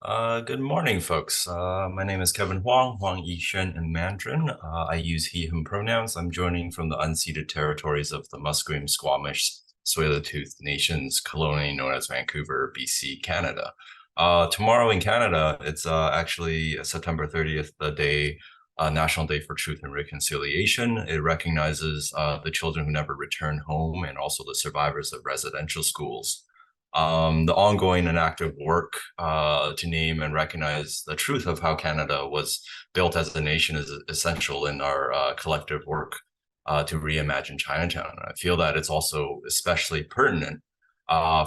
Good morning, folks. My name is Kevin Huang, Huang Yishen in Mandarin. I use he, him pronouns. I'm joining from the unceded territories of the Musqueam, Squamish, Tsleil-Waututh Nations, colonially known as Vancouver, BC, Canada. Tomorrow in Canada, it's actually September 30th, the day, National Day for Truth and Reconciliation. It recognizes the children who never return home and also the survivors of residential schools. The ongoing and active work to name and recognize the truth of how Canada was built as a nation is essential in our collective work to reimagine Chinatown. And I feel that it's also especially pertinent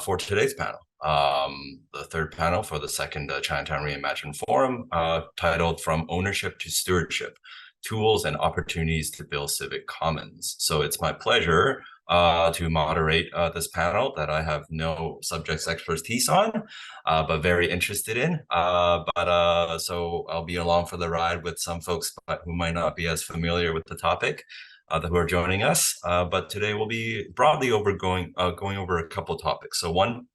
for today's panel. The third panel for the second Chinatown Reimagined Forum, titled From Ownership to Stewardship, Tools and Opportunities to Build Civic Commons. So it's my pleasure to moderate this panel that I have no subject expertise on, but very interested in. So I'll be along for the ride with some folks who might not be as familiar with the topic who are joining us. But today we'll be broadly going over a couple topics. So one,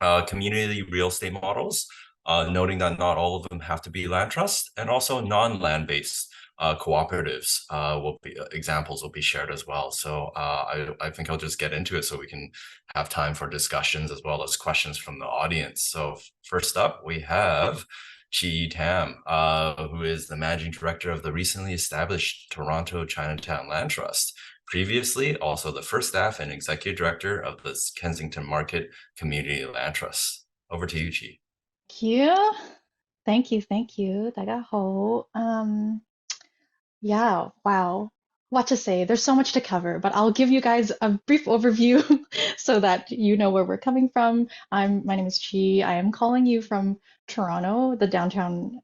community real estate models, noting that not all of them have to be land trust, and also non-land-based cooperatives examples will be shared as well. So I think I'll just get into it so we can have time for discussions as well as questions from the audience. So first up, we have Chiyi Tam, who is the managing director of the recently established Toronto Chinatown Land Trust. Previously, also the first staff and executive director of the Kensington Market Community Land Trust. Over to you, Chi. Thank you. Thank you. 大家好. Yeah, wow. What to say? There's so much to cover, but I'll give you guys a brief overview so that you know where we're coming from. My name is Chi. I am calling you from Toronto, the downtown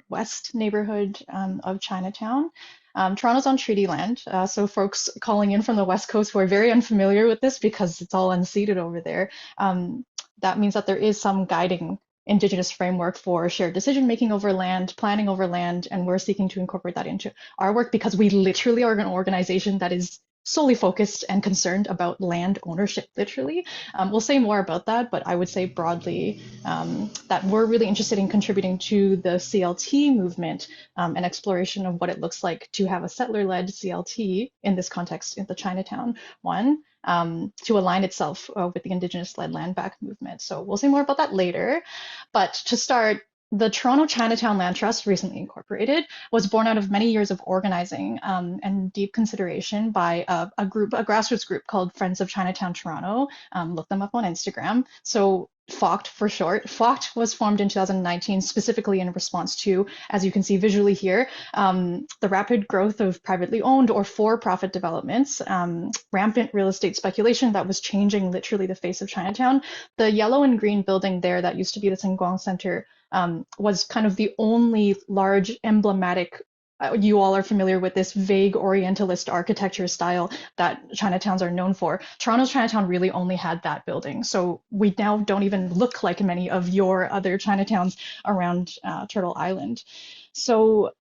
west neighborhood of Chinatown. Toronto's on treaty land, so folks calling in from the West Coast who are very unfamiliar with this because it's all unceded over there. That means that there is some guiding Indigenous framework for shared decision making over land, planning over land, and we're seeking to incorporate that into our work because we literally are an organization that is solely focused and concerned about land ownership, literally. We'll say more about that, but I would say broadly that we're really interested in contributing to the CLT movement and exploration of what it looks like to have a settler-led CLT in this context in the Chinatown one. To align itself with the Indigenous-led land back movement. So we'll say more about that later. But to start, the Toronto Chinatown Land Trust, recently incorporated, was born out of many years of organizing and deep consideration by a grassroots group called Friends of Chinatown Toronto. Look them up on Instagram. So FOCT for short. FOCT was formed in 2019 specifically in response to, as you can see visually here, the rapid growth of privately owned or for-profit developments, rampant real estate speculation that was changing literally the face of Chinatown. The yellow and green building there that used to be the Sengguang Center was kind of the only large emblematic, you all are familiar with this vague Orientalist architecture style that Chinatowns are known for. Toronto's Chinatown really only had that building. So we now don't even look like many of your other Chinatowns around Turtle Island. So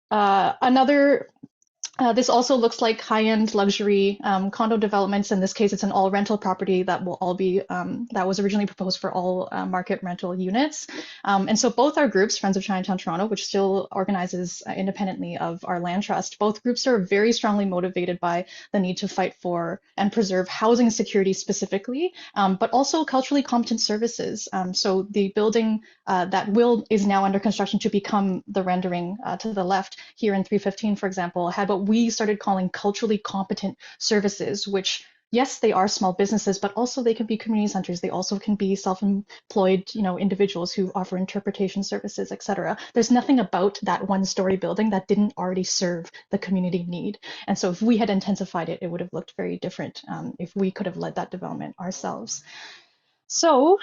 another this also looks like high-end luxury condo developments. In this case, it's an all rental property that will all be that was originally proposed for all market rental units. And so both our groups, Friends of Chinatown Toronto, which still organizes independently of our land trust, both groups are very strongly motivated by the need to fight for and preserve housing security specifically, but also culturally competent services. So the building that is now under construction to become the rendering to the left here in 315, for example, had what we started calling culturally competent services, which yes, they are small businesses, but also they can be community centers. They also can be self-employed, individuals who offer interpretation services, etc. There's nothing about that one-story building that didn't already serve the community need. And so if we had intensified it, it would have looked very different if we could have led that development ourselves. So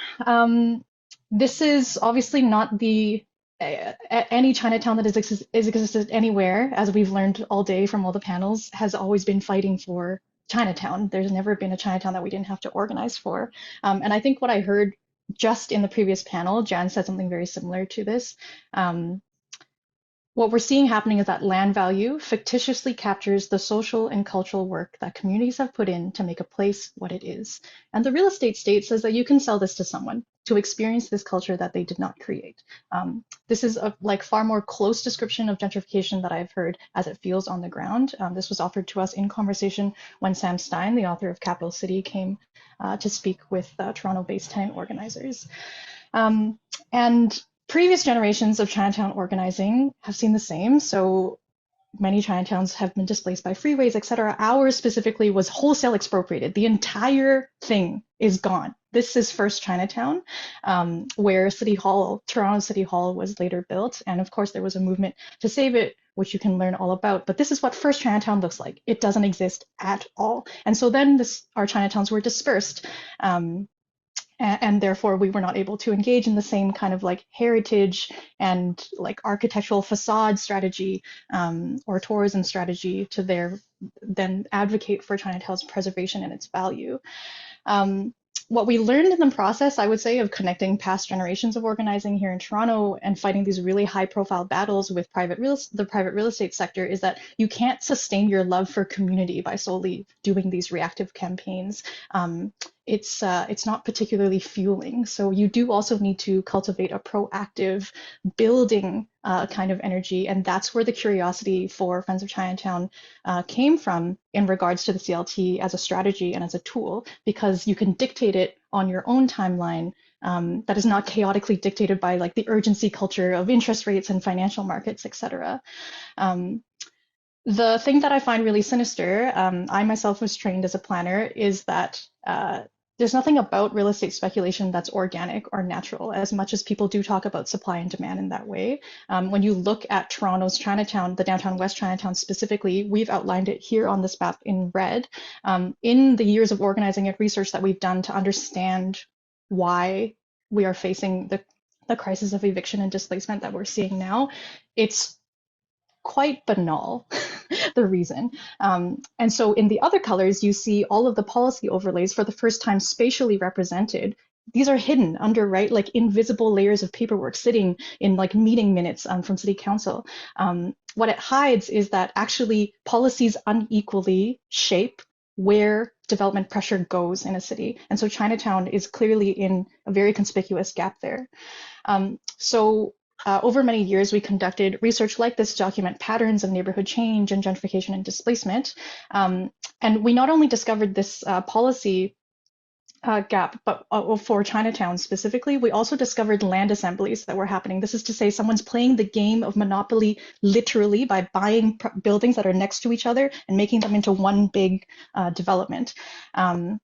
this is obviously not the any Chinatown that is existed anywhere, as we've learned all day from all the panels, has always been fighting for Chinatown. There's never been a Chinatown that we didn't have to organize for. And I think what I heard just in the previous panel, Jan said something very similar to this. What we're seeing happening is that land value fictitiously captures the social and cultural work that communities have put in to make a place what it is. And the real estate state says that you can sell this to someone. to experience this culture that they did not create. This is a like far more close description of gentrification that I've heard as it feels on the ground. This was offered to us in conversation when Sam Stein, the author of Capital City, came to speak with Toronto-based tenant organizers. And previous generations of Chinatown organizing have seen the same. So many Chinatowns have been displaced by freeways, etc. Ours specifically was wholesale expropriated. The entire thing is gone. This is first Chinatown, where Toronto City Hall was later built. And of course, there was a movement to save it, which you can learn all about. But this is what first Chinatown looks like. It doesn't exist at all. And so then our Chinatowns were dispersed. And therefore we were not able to engage in the same kind of like heritage and like architectural facade strategy or tourism strategy to then advocate for Chinatown's preservation and its value. What we learned in the process, I would say, of connecting past generations of organizing here in Toronto and fighting these really high-profile battles with the private real estate sector is that you can't sustain your love for community by solely doing these reactive campaigns. It's not particularly fueling. So you do also need to cultivate a proactive building kind of energy. And that's where the curiosity for Friends of Chinatown came from in regards to the CLT as a strategy and as a tool, because you can dictate it on your own timeline that is not chaotically dictated by like the urgency culture of interest rates and financial markets, et cetera. The thing that I find really sinister, I myself was trained as a planner, is that there's nothing about real estate speculation that's organic or natural, as much as people do talk about supply and demand in that way. When you look at Toronto's Chinatown, the downtown West Chinatown specifically, we've outlined it here on this map in red. In the years of organizing and research that we've done to understand why we are facing the crisis of eviction and displacement that we're seeing now, it's quite banal, the reason. And so in the other colors, you see all of the policy overlays for the first time spatially represented. These are hidden under, right, like invisible layers of paperwork sitting in like meeting minutes from city council. What it hides is that actually policies unequally shape where development pressure goes in a city. And so Chinatown is clearly in a very conspicuous gap there. Over many years, we conducted research like this to document patterns of neighborhood change and gentrification and displacement. And we not only discovered this policy gap, but for Chinatown specifically, we also discovered land assemblies that were happening. This is to say someone's playing the game of monopoly literally by buying buildings that are next to each other and making them into one big development. And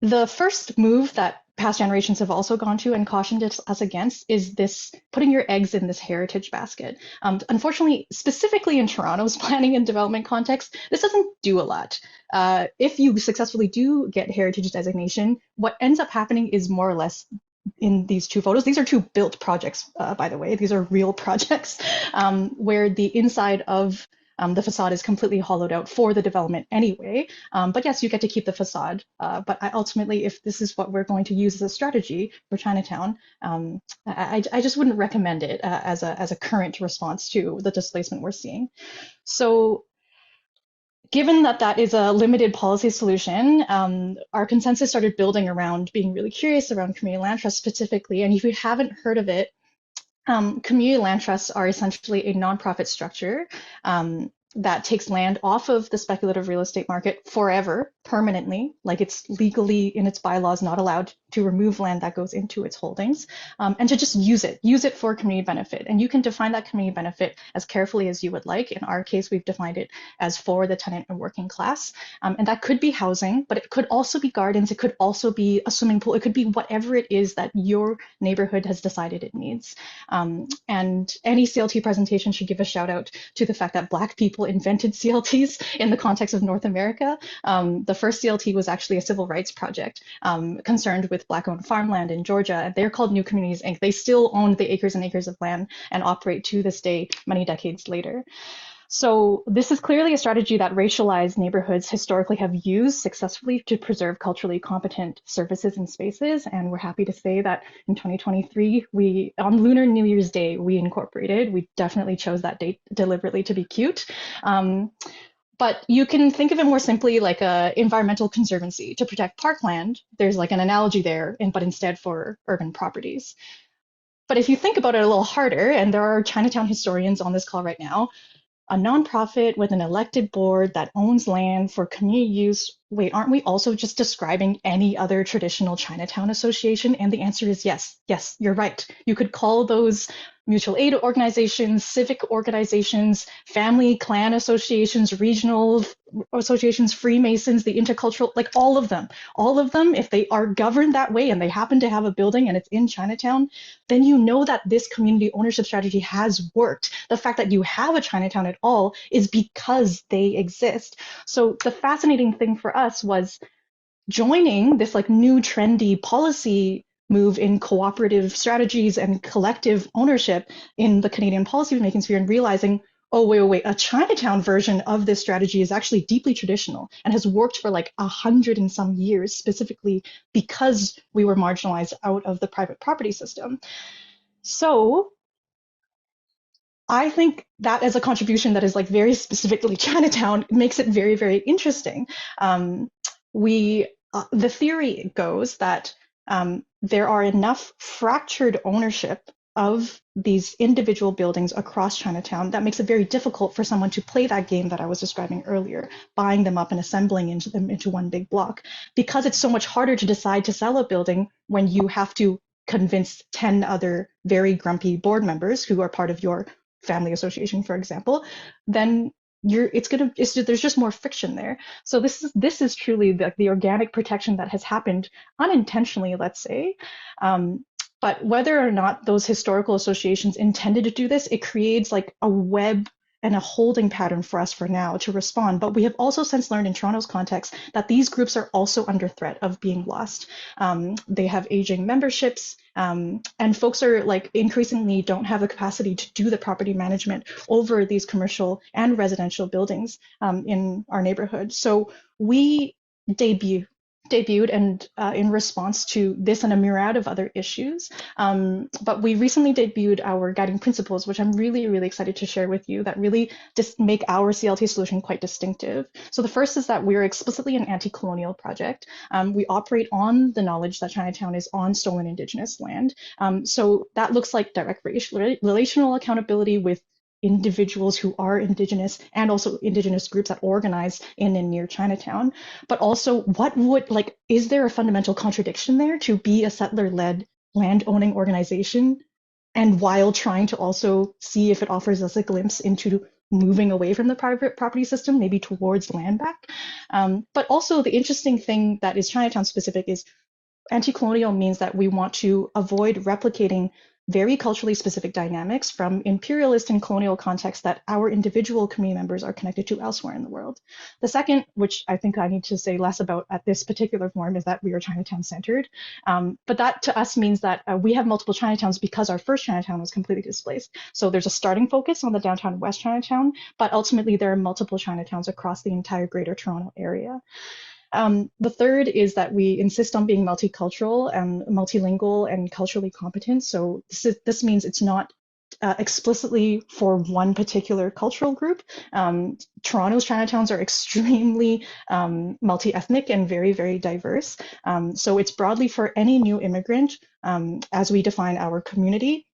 the first move that past generations have also gone to and cautioned us against is this putting your eggs in this heritage basket. Unfortunately, specifically in Toronto's planning and development context, this doesn't do a lot. If you successfully do get heritage designation, what ends up happening is more or less in these two photos. These are two built projects, by the way. These are real projects where the inside of the facade is completely hollowed out for the development anyway. But yes, you get to keep the facade. But ultimately, if this is what we're going to use as a strategy for Chinatown, I just wouldn't recommend it as a current response to the displacement we're seeing. So given that that is a limited policy solution, our consensus started building around being really curious around community land trusts specifically. And if you haven't heard of it, community land trusts are essentially a nonprofit structure that takes land off of the speculative real estate market forever, permanently, like it's legally in its bylaws not allowed to remove land that goes into its holdings, and to just use it for community benefit. And you can define that community benefit as carefully as you would like. In our case, we've defined it as for the tenant and working class. And that could be housing, but it could also be gardens. It could also be a swimming pool. It could be whatever it is that your neighborhood has decided it needs. And any CLT presentation should give a shout out to the fact that Black people invented CLTs in the context of North America. The first CLT was actually a civil rights project concerned with Black-owned farmland in Georgia. They're called New Communities, Inc. They still own the acres and acres of land and operate to this day, many decades later. So this is clearly a strategy that racialized neighborhoods historically have used successfully to preserve culturally competent services and spaces. And we're happy to say that in 2023, on Lunar New Year's Day, we incorporated. We definitely chose that date deliberately to be cute. But you can think of it more simply like a environmental conservancy to protect parkland. There's like an analogy there, but instead for urban properties. But if you think about it a little harder, and there are Chinatown historians on this call right now, a nonprofit with an elected board that owns land for community use. Wait, aren't we also just describing any other traditional Chinatown association? And the answer is yes. Yes, you're right. You could call those mutual aid organizations, civic organizations, family clan associations, regional associations, Freemasons, the intercultural, like all of them, if they are governed that way and they happen to have a building and it's in Chinatown, then you know that this community ownership strategy has worked. The fact that you have a Chinatown at all is because they exist. So the fascinating thing for us was joining this like new trendy policy move in cooperative strategies and collective ownership in the Canadian policy making sphere and realizing, oh, wait, a Chinatown version of this strategy is actually deeply traditional and has worked for like 100 and some years, specifically because we were marginalized out of the private property system. So I think that as a contribution that is like very specifically Chinatown makes it very, very interesting. We the theory goes that there are enough fractured ownership of these individual buildings across Chinatown that makes it very difficult for someone to play that game that I was describing earlier, buying them up and assembling them into one big block, because it's so much harder to decide to sell a building when you have to convince 10 other very grumpy board members who are part of your family association, for example, then there's just more friction there. So this is truly the organic protection that has happened unintentionally, let's say. But whether or not those historical associations intended to do this, it creates like a web and a holding pattern for us for now to respond. But we have also since learned in Toronto's context that these groups are also under threat of being lost. They have aging memberships, and folks are like increasingly don't have the capacity to do the property management over these commercial and residential buildings in our neighborhood. So we debuted and in response to this and a myriad of other issues. But we recently debuted our guiding principles, which I'm really, really excited to share with you, that really just make our CLT solution quite distinctive. So the first is that we're explicitly an anti-colonial project. We operate on the knowledge that Chinatown is on stolen Indigenous land. So that looks like direct relational accountability with individuals who are Indigenous and also Indigenous groups that organize in and near Chinatown. But also, is there a fundamental contradiction there to be a settler-led land-owning organization and while trying to also see if it offers us a glimpse into moving away from the private property system, maybe towards land back? But also the interesting thing that is Chinatown specific is anti-colonial means that we want to avoid replicating very culturally specific dynamics from imperialist and colonial contexts that our individual community members are connected to elsewhere in the world. The second, which I think I need to say less about at this particular forum, is that we are Chinatown centered. But that to us means that we have multiple Chinatowns because our first Chinatown was completely displaced. So there's a starting focus on the downtown West Chinatown, but ultimately there are multiple Chinatowns across the entire greater Toronto area. The third is that we insist on being multicultural and multilingual and culturally competent. So this means it's not explicitly for one particular cultural group. Toronto's Chinatowns are extremely multi-ethnic and very, very diverse. So it's broadly for any new immigrant as we define our community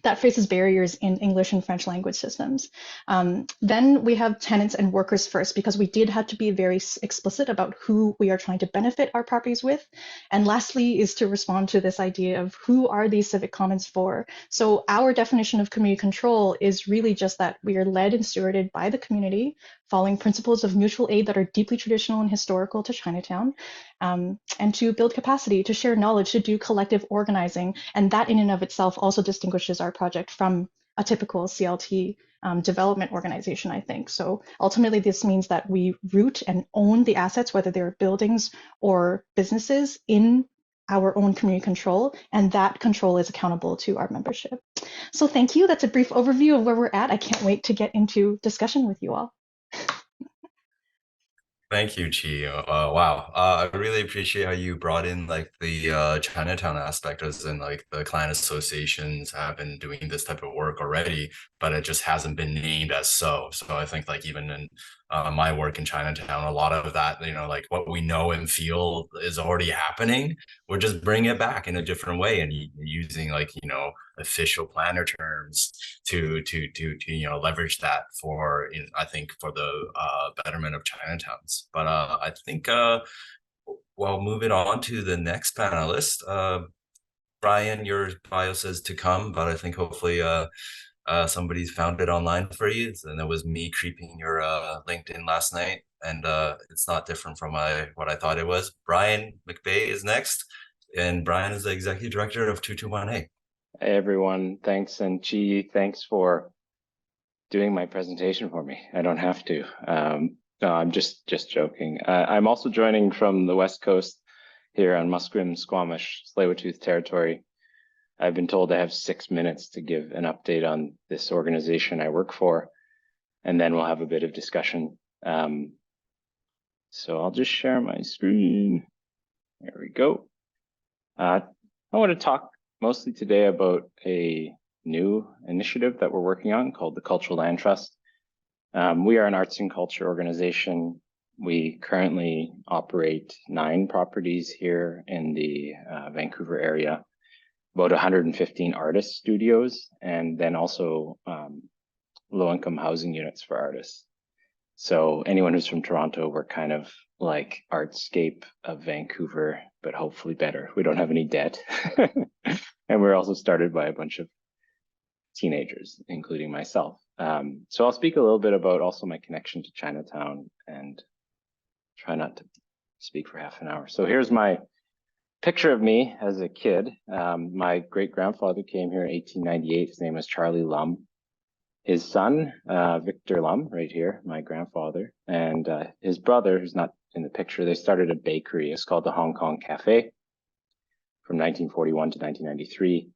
that faces barriers in English and French language systems. Then we have tenants and workers first, because we did have to be very explicit about who we are trying to benefit our properties with. And lastly is to respond to this idea of who are these civic commons for? So our definition of community control is really just that we are led and stewarded by the community, following principles of mutual aid that are deeply traditional and historical to Chinatown, and to build capacity, to share knowledge, to do collective organizing. And that in and of itself also distinguishes our project from a typical CLT development organization, I think. So ultimately, this means that we root and own the assets, whether they're buildings or businesses, in our own community control, and that control is accountable to our membership. So thank you. That's a brief overview of where we're at. I can't wait to get into discussion with you all. Thank you, Chi. Wow. I really appreciate how you brought in like the Chinatown aspect, as in like the clan associations have been doing this type of work already, but it just hasn't been named as so. So I think like even in my work in Chinatown, a lot of that, like what we know and feel is already happening. We're just bringing it back in a different way and using like, official planner terms to leverage that for, I think for the betterment of Chinatowns. But I think well, moving on to the next panelist, Brian, your bio says to come, but I think hopefully somebody's found it online for you. And that was me creeping your LinkedIn last night, and it's not different from what I thought it was. Brian McBay is next, and Brian is the executive director of 221A. Hey everyone, thanks, and Chiyi, thanks for doing my presentation for me. I don't have to. No, I'm just joking. I'm also joining from the West Coast here on Musqueam, Squamish, Tsleil-Waututh territory. I've been told I have 6 minutes to give an update on this organization I work for, and then we'll have a bit of discussion. So I'll just share my screen. There we go. I want to talk mostly today about a new initiative that we're working on called the Cultural Land Trust. We are an arts and culture organization. We currently operate 9 properties here in the Vancouver area, about 115 artist studios, and then also low-income housing units for artists. So anyone who's from Toronto, we're kind of like Artscape of Vancouver, but hopefully better. We don't have any debt. And we're also started by a bunch of teenagers, including myself. So I'll speak a little bit about also my connection to Chinatown and try not to speak for half an hour. So here's my picture of me as a kid. My great-grandfather came here in 1898. His name was Charlie Lum. His son, Victor Lum, right here, my grandfather, and his brother, who's not in the picture, they started a bakery. It's called the Hong Kong Cafe from 1941 to 1993.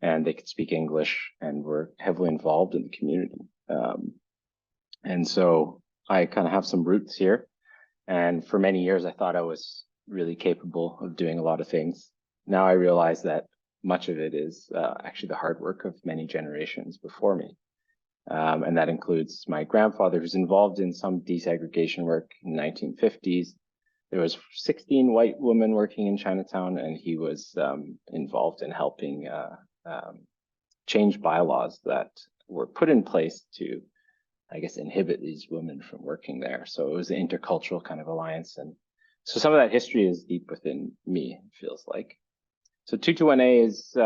And they could speak English and were heavily involved in the community. And so I kind of have some roots here. And for many years, I thought I was really capable of doing a lot of things. Now I realize that much of it is actually the hard work of many generations before me. And that includes my grandfather, who's involved in some desegregation work in the 1950s. There was 16 white women working in Chinatown, and he was involved in helping change bylaws that were put in place to, I guess, inhibit these women from working there. So it was an intercultural kind of alliance. And so some of that history is deep within me, it feels like. So 221A is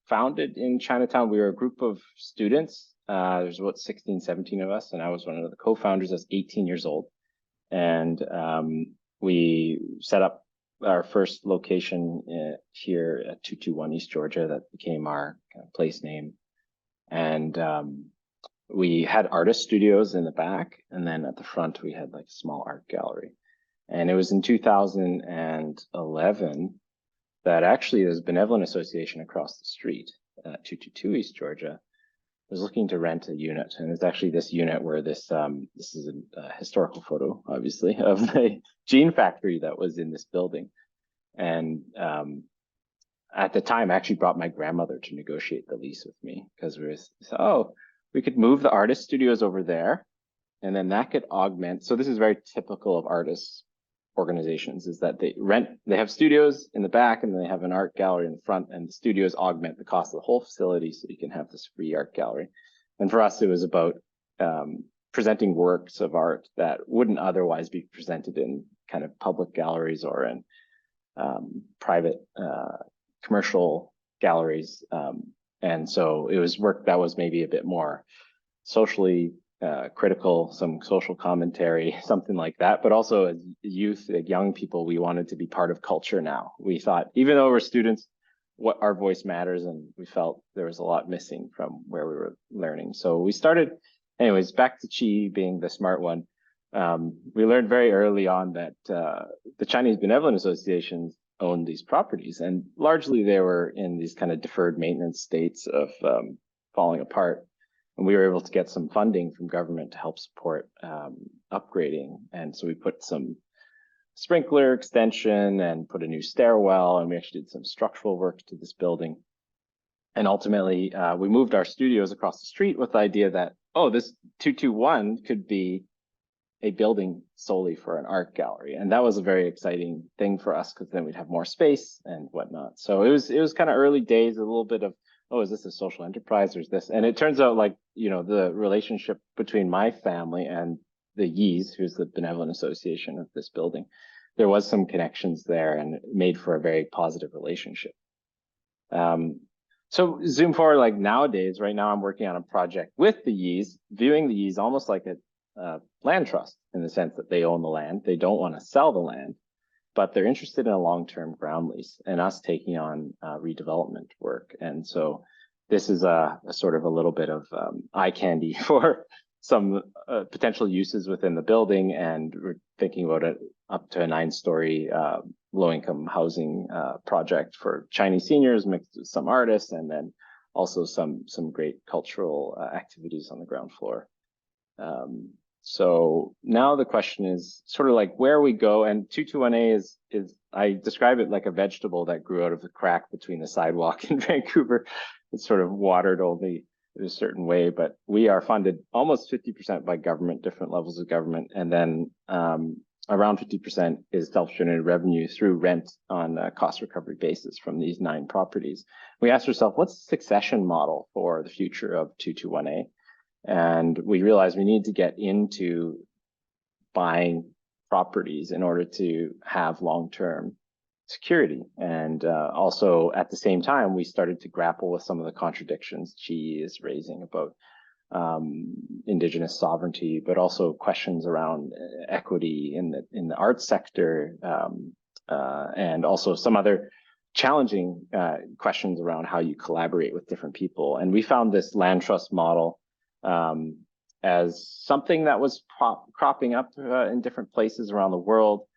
founded in Chinatown. We were a group of students. There's about 16, 17 of us, and I was one of the co-founders. I was 18 years old. And we set up our first location here at 221 East Georgia. That became our kind of place name. And we had artist studios in the back, and then at the front we had like a small art gallery. And it was in 2011 that actually there's a benevolent association across the street, 222 East Georgia, was looking to rent a unit. And it's actually this unit where this is a historical photo, obviously, of the jean factory that was in this building. And at the time, I actually brought my grandmother to negotiate the lease with me, because we could move the artist studios over there, and then that could augment. So this is very typical of artists organizations, is that they have studios in the back and they have an art gallery in the front, and the studios augment the cost of the whole facility so you can have this free art gallery. And for us, it was about presenting works of art that wouldn't otherwise be presented in kind of public galleries or in private commercial galleries. And so it was work that was maybe a bit more socially critical, some social commentary, something like that. But also as youth, young people, we wanted to be part of culture now. We thought, even though we're students, what our voice matters, and we felt there was a lot missing from where we were learning. So we started, anyways, back to Chiyi being the smart one. We learned very early on that the Chinese Benevolent Associations owned these properties, and largely they were in these kind of deferred maintenance states of falling apart. And we were able to get some funding from government to help support upgrading. And so we put some sprinkler extension and put a new stairwell, and we actually did some structural work to this building. And ultimately, we moved our studios across the street with the idea that, oh, this 221 could be a building solely for an art gallery. And that was a very exciting thing for us because then we'd have more space and whatnot. So it was kind of early days, a little bit of, oh, is this a social enterprise or is this? And it turns out like, you know, the relationship between my family and the Yis, who's the benevolent association of this building, there was some connections there and it made for a very positive relationship. So zoom forward, like nowadays, right now I'm working on a project with the Yis, viewing the Yis almost like a land trust in the sense that they own the land. They don't want to sell the land, but they're interested in a long-term ground lease and us taking on redevelopment work. And so this is a sort of a little bit of eye candy for some potential uses within the building. And we're thinking about it up to a 9-story low-income housing project for Chinese seniors mixed with some artists, and then also some great cultural activities on the ground floor. So now the question is sort of like where we go, and 221A is I describe it like a vegetable that grew out of the crack between the sidewalk in Vancouver. It's sort of watered only in a certain way, but we are funded almost 50% by government, different levels of government, and then around 50% is self-generated revenue through rent on a cost recovery basis from these 9 properties. We asked ourselves, what's the succession model for the future of 221A? And we realized we need to get into buying properties in order to have long-term security. And also at the same time, we started to grapple with some of the contradictions Chiyi is raising about Indigenous sovereignty, but also questions around equity in the arts sector, and also some other challenging questions around how you collaborate with different people. And we found this land trust model as something that was cropping up in different places around the world.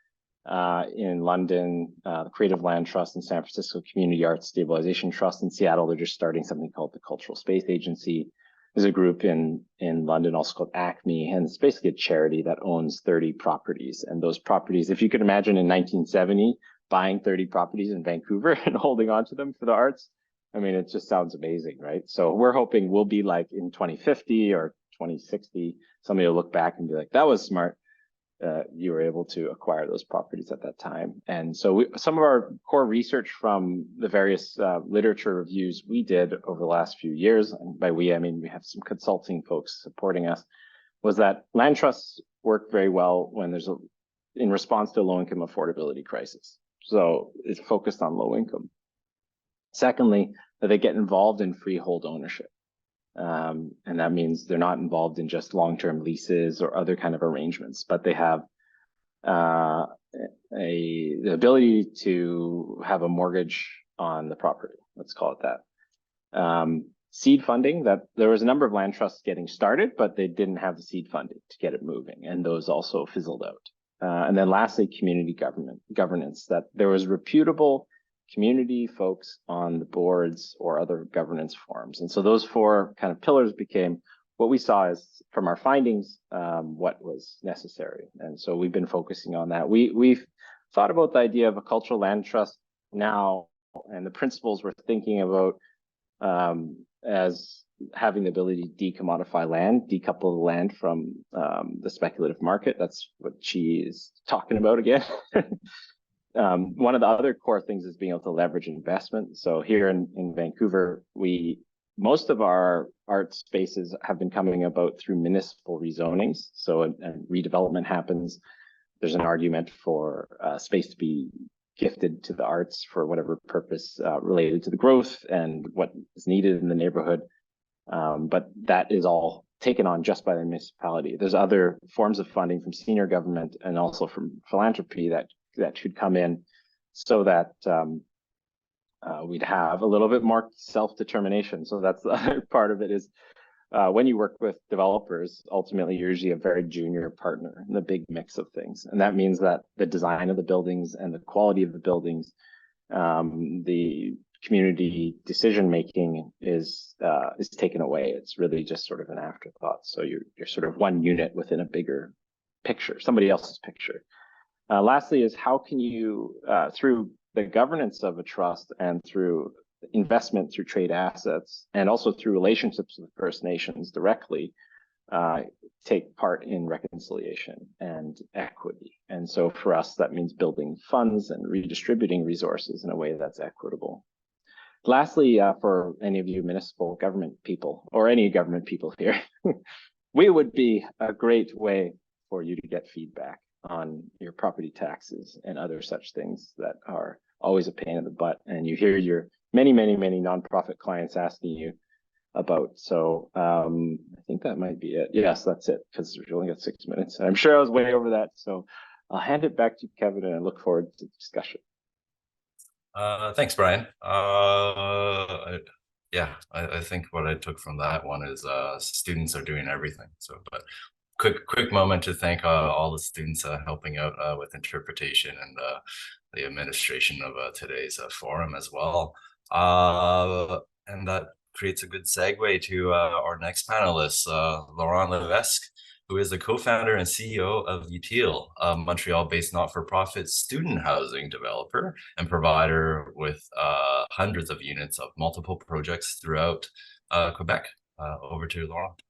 In London, the Creative Land Trust, in San Francisco, Community Arts Stabilization Trust. In Seattle, they're just starting something called the Cultural Space Agency. There's a group in London also called ACME, and it's basically a charity that owns 30 properties. And those properties, if you could imagine in 1970, buying 30 properties in Vancouver and holding on to them for the arts, I mean, it just sounds amazing, right? So we're hoping we'll be like in 2050 or 2060, somebody will look back and be like, that was smart. You were able to acquire those properties at that time. And so some of our core research from the various literature reviews we did over the last few years, and by we, I mean we have some consulting folks supporting us, was that land trusts work very well when there's in response to a low-income affordability crisis. So it's focused on low income. Secondly, that they get involved in freehold ownership. And that means they're not involved in just long-term leases or other kind of arrangements, but they have the ability to have a mortgage on the property. Let's call it that. Seed funding, that there was a number of land trusts getting started, but they didn't have the seed funding to get it moving, and those also fizzled out. And then lastly, community governance, that there was reputable community folks on the boards or other governance forums. And so those 4 kind of pillars became what we saw as, from our findings, what was necessary. And so we've been focusing on that. We've thought about the idea of a cultural land trust now, and the principles we're thinking about as having the ability to decommodify land, decouple the land from the speculative market. That's what Chiyi is talking about again. One of the other core things is being able to leverage investment. So here in Vancouver, most of our art spaces have been coming about through municipal rezonings. So a redevelopment happens. There's an argument for space to be gifted to the arts for whatever purpose related to the growth and what is needed in the neighborhood. But that is all taken on just by the municipality. There's other forms of funding from senior government and also from philanthropy that should come in so that we'd have a little bit more self-determination. So that's the other part of it is when you work with developers, ultimately you're usually a very junior partner in the big mix of things. And that means that the design of the buildings and the quality of the buildings, the community decision-making is taken away. It's really just sort of an afterthought. So you're sort of one unit within a bigger picture, somebody else's picture. Lastly is how can you, through the governance of a trust and through investment through trade assets and also through relationships with First Nations directly, take part in reconciliation and equity. And so for us, that means building funds and redistributing resources in a way that's equitable. Lastly, for any of you municipal government people or any government people here, we would be a great way for you to get feedback on your property taxes and other such things that are always a pain in the butt. And you hear your many nonprofit clients asking you about. So I think that might be it. Yes, that's it, because we've only got 6 minutes. I'm sure I was way over that. So I'll hand it back to Kevin and I look forward to the discussion. Thanks, Brian. Yeah, I think what I took from that one is students are doing everything. So, but quick moment to thank all the students helping out with interpretation and the administration of today's forum as well. And that creates a good segue to our next panelist, Laurent Levesque, who is the co-founder and CEO of Untitled, a Montreal-based not-for-profit student housing developer and provider with hundreds of units of multiple projects throughout Quebec. Over to Laurent.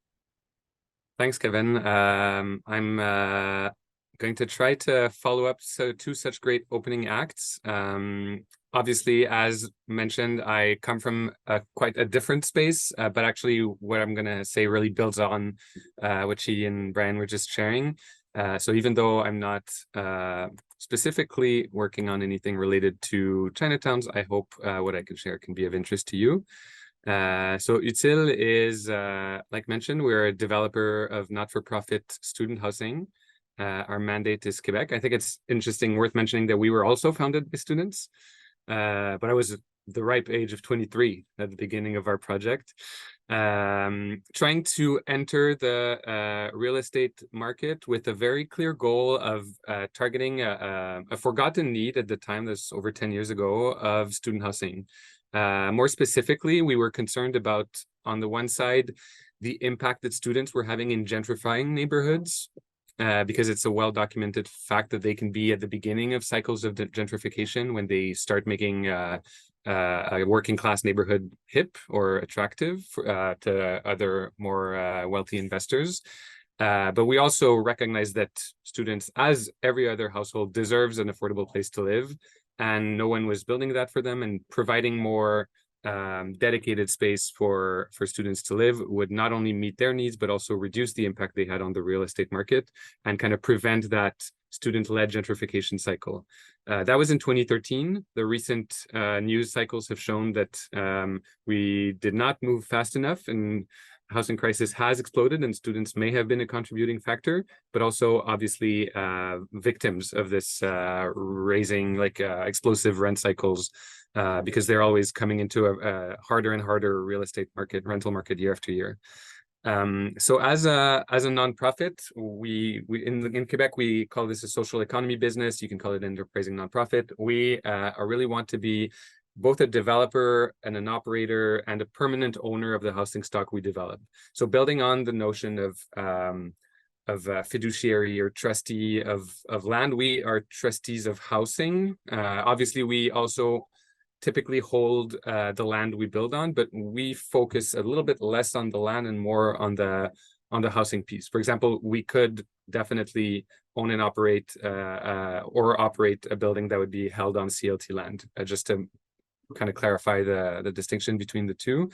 Thanks, Kevin. I'm going to try to follow up two such great opening acts. Obviously, as mentioned, I come from quite a different space, but actually what I'm going to say really builds on what Chiyi and Brian were just sharing. So even though I'm not specifically working on anything related to Chinatowns, I hope what I can share can be of interest to you. So Untitled is, like mentioned, we're a developer of not-for-profit student housing. Our mandate is Quebec. I think it's interesting, worth mentioning that we were also founded by students, but I was the ripe age of 23 at the beginning of our project, trying to enter the real estate market with a very clear goal of targeting a forgotten need at the time, that's over 10 years ago, of student housing. More specifically, we were concerned about, on the one side, the impact that students were having in gentrifying neighborhoods, because it's a well-documented fact that they can be at the beginning of cycles of gentrification when they start making a working-class neighborhood hip or attractive to other more wealthy investors. But we also recognize that students, as every other household, deserves an affordable place to live, and no one was building that for them, and providing more dedicated space for students to live would not only meet their needs, but also reduce the impact they had on the real estate market and kind of prevent that student-led gentrification cycle. That was in 2013. The recent news cycles have shown that we did not move fast enough, and housing crisis has exploded, and students may have been a contributing factor, but also obviously victims of this raising explosive rent cycles, because they're always coming into a harder and harder real estate market, rental market year after year. So as a nonprofit, we in Quebec, we call this a social economy business. You can call it an enterprising nonprofit. We really want to be both a developer and an operator and a permanent owner of the housing stock we develop. So building on the notion of fiduciary or trustee of land, we are trustees of housing. Obviously, we also typically hold the land we build on, but we focus a little bit less on the land and more on the housing piece. For example, we could definitely own and operate or operate a building that would be held on CLT land, just to kind of clarify the distinction between the two.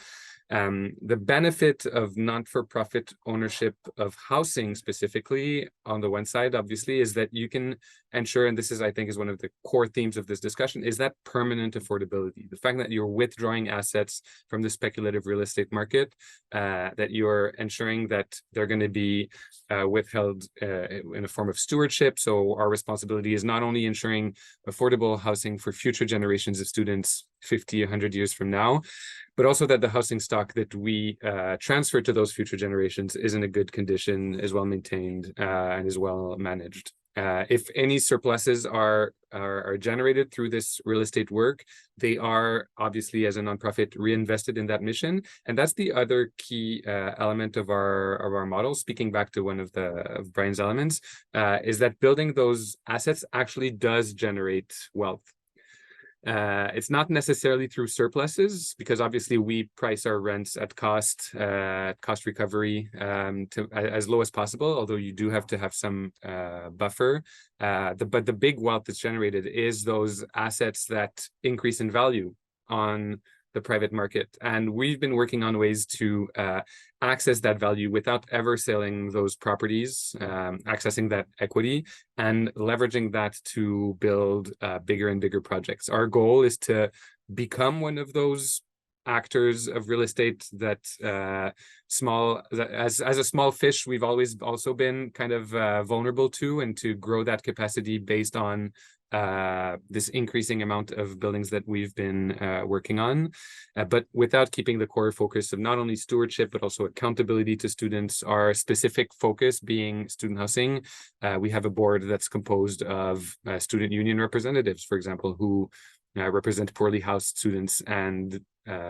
The benefit of not-for-profit ownership of housing specifically, on the one side, obviously, is that you can ensure, and this is, I think, is one of the core themes of this discussion, is that permanent affordability. The fact that you're withdrawing assets from the speculative real estate market, that you're ensuring that they're going to be withheld in a form of stewardship. So our responsibility is not only ensuring affordable housing for future generations of students 50, 100 years from now, but also that the housing stock that we transfer to those future generations is in a good condition, is well maintained, and is well managed. If any surpluses are generated through this real estate work, they are obviously, as a nonprofit, reinvested in that mission. And that's the other key element of our model. Speaking back to one of Brian's elements, is that building those assets actually does generate wealth. It's not necessarily through surpluses, because obviously we price our rents at cost recovery as low as possible, although you do have to have some buffer. But the big wealth that's generated is those assets that increase in value on the private market. And we've been working on ways to access that value without ever selling those properties, accessing that equity and leveraging that to build bigger and bigger projects. Our goal is to become one of those actors of real estate that as a small fish, we've always also been kind of vulnerable to, and to grow that capacity based on this increasing amount of buildings that we've been working on, but without keeping the core focus of not only stewardship, but also accountability to students. Our specific focus being student housing. We have a board that's composed of student union representatives, for example, who represent poorly housed students and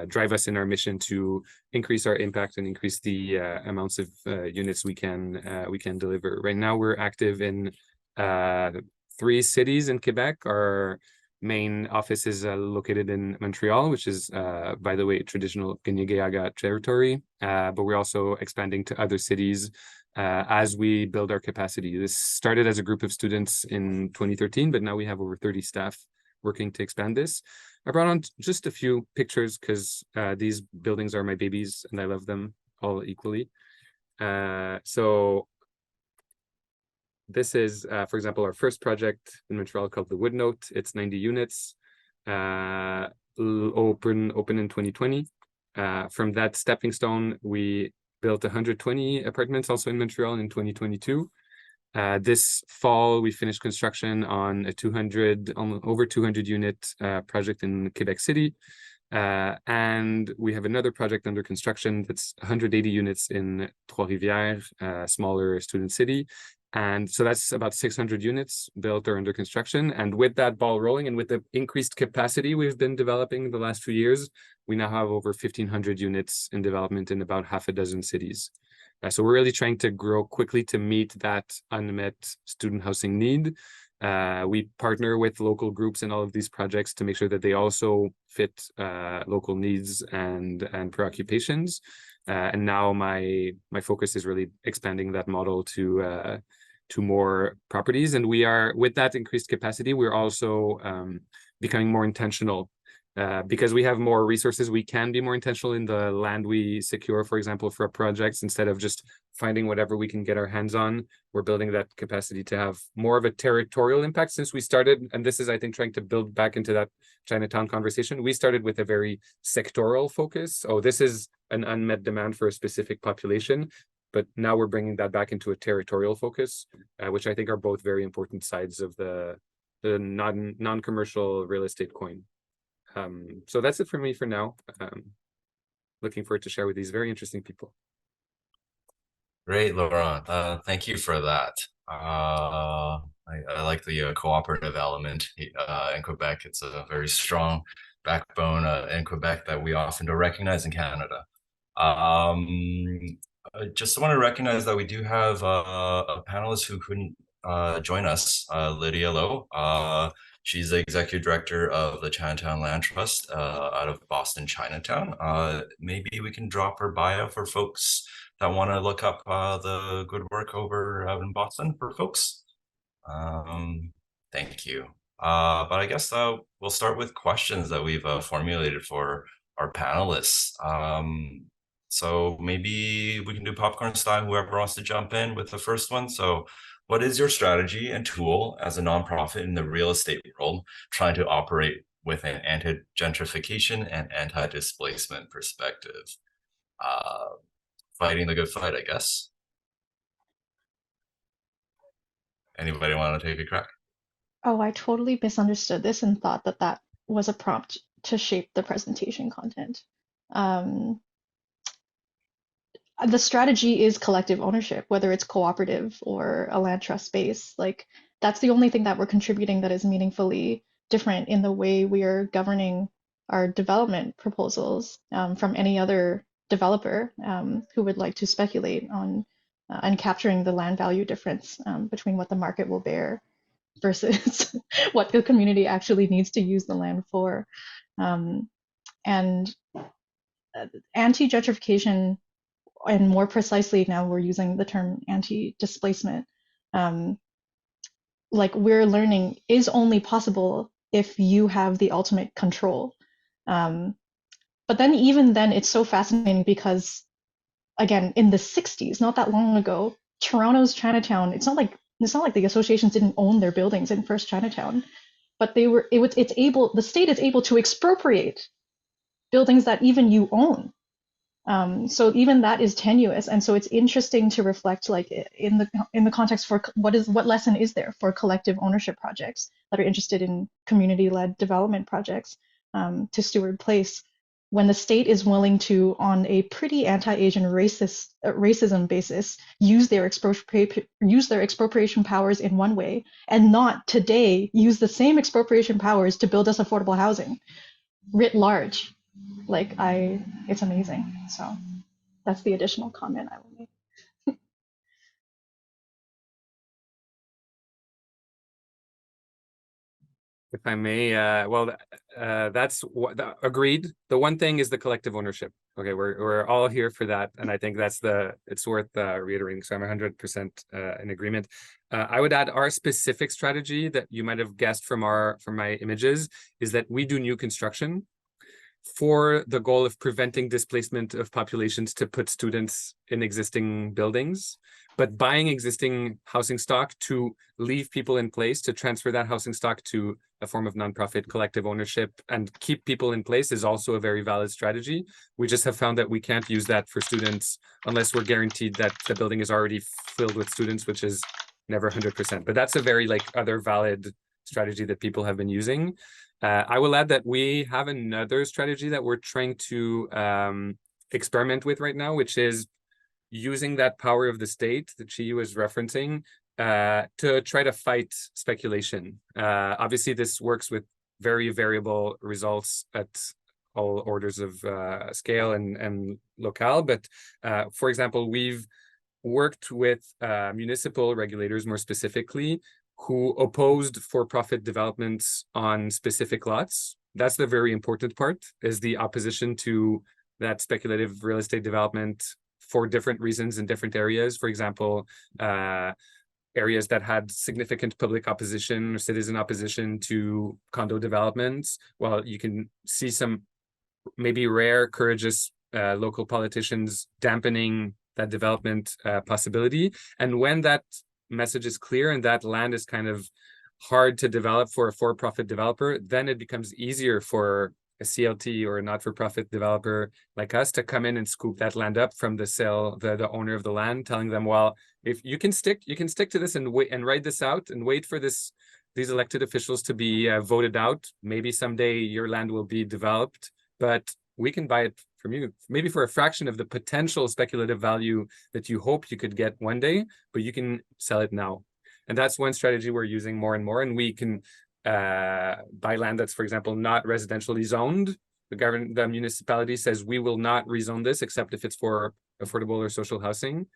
drive us in our mission to increase our impact and increase the amounts of units we can deliver. Right now, we're active in 3 cities in Quebec. Our main office is located in Montreal, which is, by the way, traditional Kanien'kehá:ka territory. But we're also expanding to other cities as we build our capacity. This started as a group of students in 2013, but now we have over 30 staff working to expand this. I brought on just a few pictures because these buildings are my babies and I love them all equally. So this is, for example, our first project in Montreal called the Woodnote. It's 90 units, open in 2020. From that stepping stone, we built 120 apartments also in Montreal in 2022. This fall, we finished construction on a over 200 unit project in Quebec City. And we have another project under construction that's 180 units in Trois-Rivières, a smaller student city. And so that's about 600 units built or under construction. And with that ball rolling and with the increased capacity we've been developing the last few years, we now have over 1,500 units in development in about half a dozen cities. So we're really trying to grow quickly to meet that unmet student housing need. We partner with local groups in all of these projects to make sure that they also fit local needs and preoccupations. And now my focus is really expanding that model to more properties. And we are, with that increased capacity, we're also becoming more intentional. Because we have more resources, we can be more intentional in the land we secure, for example, for projects. Instead of just finding whatever we can get our hands on, we're building that capacity to have more of a territorial impact since we started. And this is, I think, trying to build back into that Chinatown conversation. We started with a very sectoral focus. Oh, this is an unmet demand for a specific population. But now we're bringing that back into a territorial focus, which I think are both very important sides of the non-commercial real estate coin. So that's it for me for now. Looking forward to share with these very interesting people. Great, Laurent. Thank you for that. I like the cooperative element in Quebec. It's a very strong backbone in Quebec that we often don't recognize in Canada. I just want to recognize that we do have a panelist who couldn't join us, Lydia Lowe. She's the executive director of the Chinatown Land Trust out of Boston, Chinatown. Maybe we can drop her bio for folks that want to look up the good work over out in Boston for folks. Thank you. But I guess we'll start with questions that we've formulated for our panelists. So maybe we can do popcorn style, whoever wants to jump in with the first one. So what is your strategy and tool as a nonprofit in the real estate world trying to operate with an anti-gentrification and anti-displacement perspective? Fighting the good fight, I guess. Anybody want to take a crack? Oh, I totally misunderstood this and thought that that was a prompt to shape the presentation content. The strategy is collective ownership, whether it's cooperative or a land trust space. Like, that's the only thing that we're contributing that is meaningfully different in the way we are governing our development proposals from any other developer who would like to speculate on and capturing the land value difference between what the market will bear. versus what the community actually needs to use the land for. And anti-gentrification, and more precisely now we're using the term anti-displacement, like we're learning, is only possible if you have the ultimate control. But then even then, it's so fascinating because, again, in the 60s, not that long ago, Toronto's Chinatown, it's not like the associations didn't own their buildings in First Chinatown, but the state is able to expropriate buildings that even you own. So even that is tenuous, and so it's interesting to reflect, like in the context for what lesson is there for collective ownership projects that are interested in community-led development projects to steward place, when the state is willing to, on a pretty anti-Asian racism basis, use their expropriation powers in one way, and not today use the same expropriation powers to build us affordable housing writ large. Like it's amazing. So that's the additional comment I will make. If I may, that's agreed. The one thing is the collective ownership. Okay, we're all here for that, and I think it's worth reiterating. So I'm 100% in agreement. I would add our specific strategy that you might have guessed from my images is that we do new construction for the goal of preventing displacement of populations to put students in existing buildings, but buying existing housing stock to leave people in place, to transfer that housing stock to a form of nonprofit collective ownership and keep people in place is also a very valid strategy. We just have found that we can't use that for students unless we're guaranteed that the building is already filled with students, which is never 100%. But that's a very other valid strategy that people have been using. I will add that we have another strategy that we're trying to experiment with right now, which is using that power of the state that Chiyi was referencing to try to fight speculation. Obviously, this works with very variable results at all orders of scale and locale. But for example, we've worked with municipal regulators more specifically who opposed for-profit developments on specific lots. That's the very important part, is the opposition to that speculative real estate development for different reasons in different areas. For example, areas that had significant public opposition or citizen opposition to condo developments. Well, you can see some maybe rare, courageous local politicians dampening that development possibility. And when that message is clear and that land is kind of hard to develop for a for-profit developer, then it becomes easier for a CLT or a not-for-profit developer like us to come in and scoop that land up from the owner of the land, telling them, well, if you can stick to this and wait and ride this out and wait for these elected officials to be voted out. Maybe someday your land will be developed, but we can buy it from you, maybe for a fraction of the potential speculative value that you hope you could get one day, but you can sell it now. And that's one strategy we're using more and more. And we can buy land that's, for example, not residentially zoned. The municipality says we will not rezone this except if it's for affordable or social housing.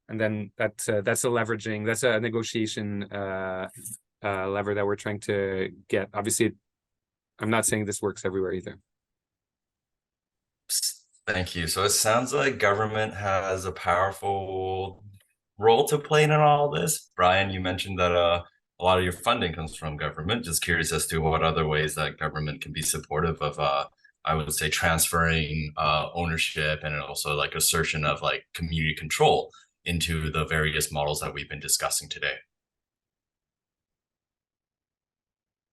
And then that's a leveraging, that's a negotiation lever that we're trying to get. Obviously, I'm not saying this works everywhere either. Thank you. So it sounds like government has a powerful role to play in all this. Brian, you mentioned that a lot of your funding comes from government. Just curious as to what other ways that government can be supportive of, I would say, transferring ownership and also like assertion of like community control into the various models that we've been discussing today.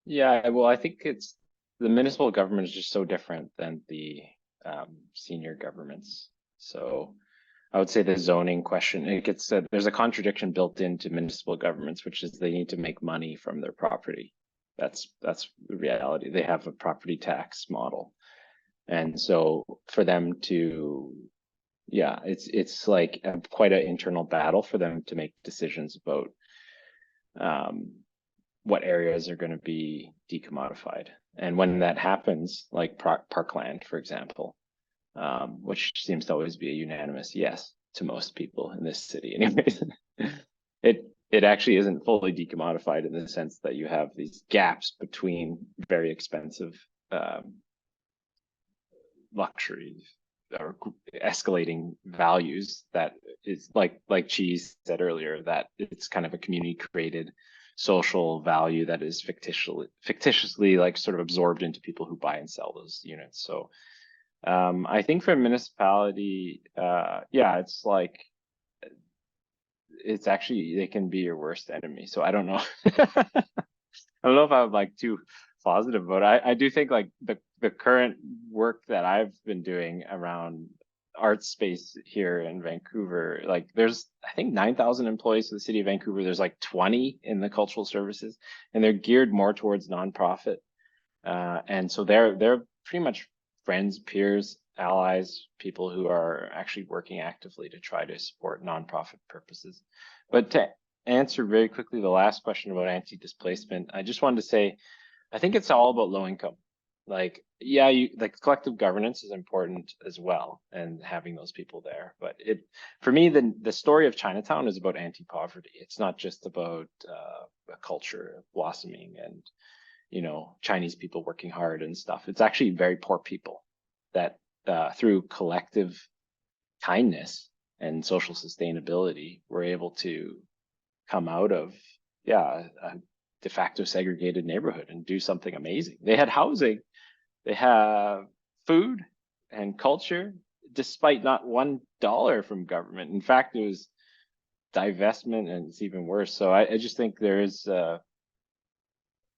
Yeah, well, I think it's the municipal government is just so different than the senior governments. So I would say the zoning question, it gets there's a contradiction built into municipal governments, which is they need to make money from their property. That's the reality. They have a property tax model. And so for them to, yeah, it's like quite an internal battle for them to make decisions about what areas are going to be decommodified. And when that happens, like parkland, for example, which seems to always be a unanimous yes to most people in this city anyways, it it actually isn't fully decommodified in the sense that you have these gaps between very expensive luxuries or escalating values that is like Chiyi said earlier, that it's kind of a community created social value that is fictitiously like sort of absorbed into people who buy and sell those units. So I think for a municipality, yeah, it's like, it's actually, they can be your worst enemy. So I don't know. I don't know if I'm like too positive about it. I do think like the current work that I've been doing around art space here in Vancouver, like there's, I think 9,000 employees for the city of Vancouver. There's like 20 in the cultural services, and they're geared more towards nonprofit. And so they're pretty much friends, peers, allies, people who are actually working actively to try to support nonprofit purposes. But to answer very quickly the last question about anti-displacement, I just wanted to say, I think it's all about low income. Like, yeah, like collective governance is important as well, and having those people there. But for me, the story of Chinatown is about anti-poverty. It's not just about a culture blossoming and, you know, Chinese people working hard and stuff. It's actually very poor people that through collective kindness and social sustainability were able to come out of, yeah, a de facto segregated neighborhood and do something amazing. They had housing, they have food and culture, despite not $1 from government. In fact, it was divestment, and it's even worse. So I just think there is,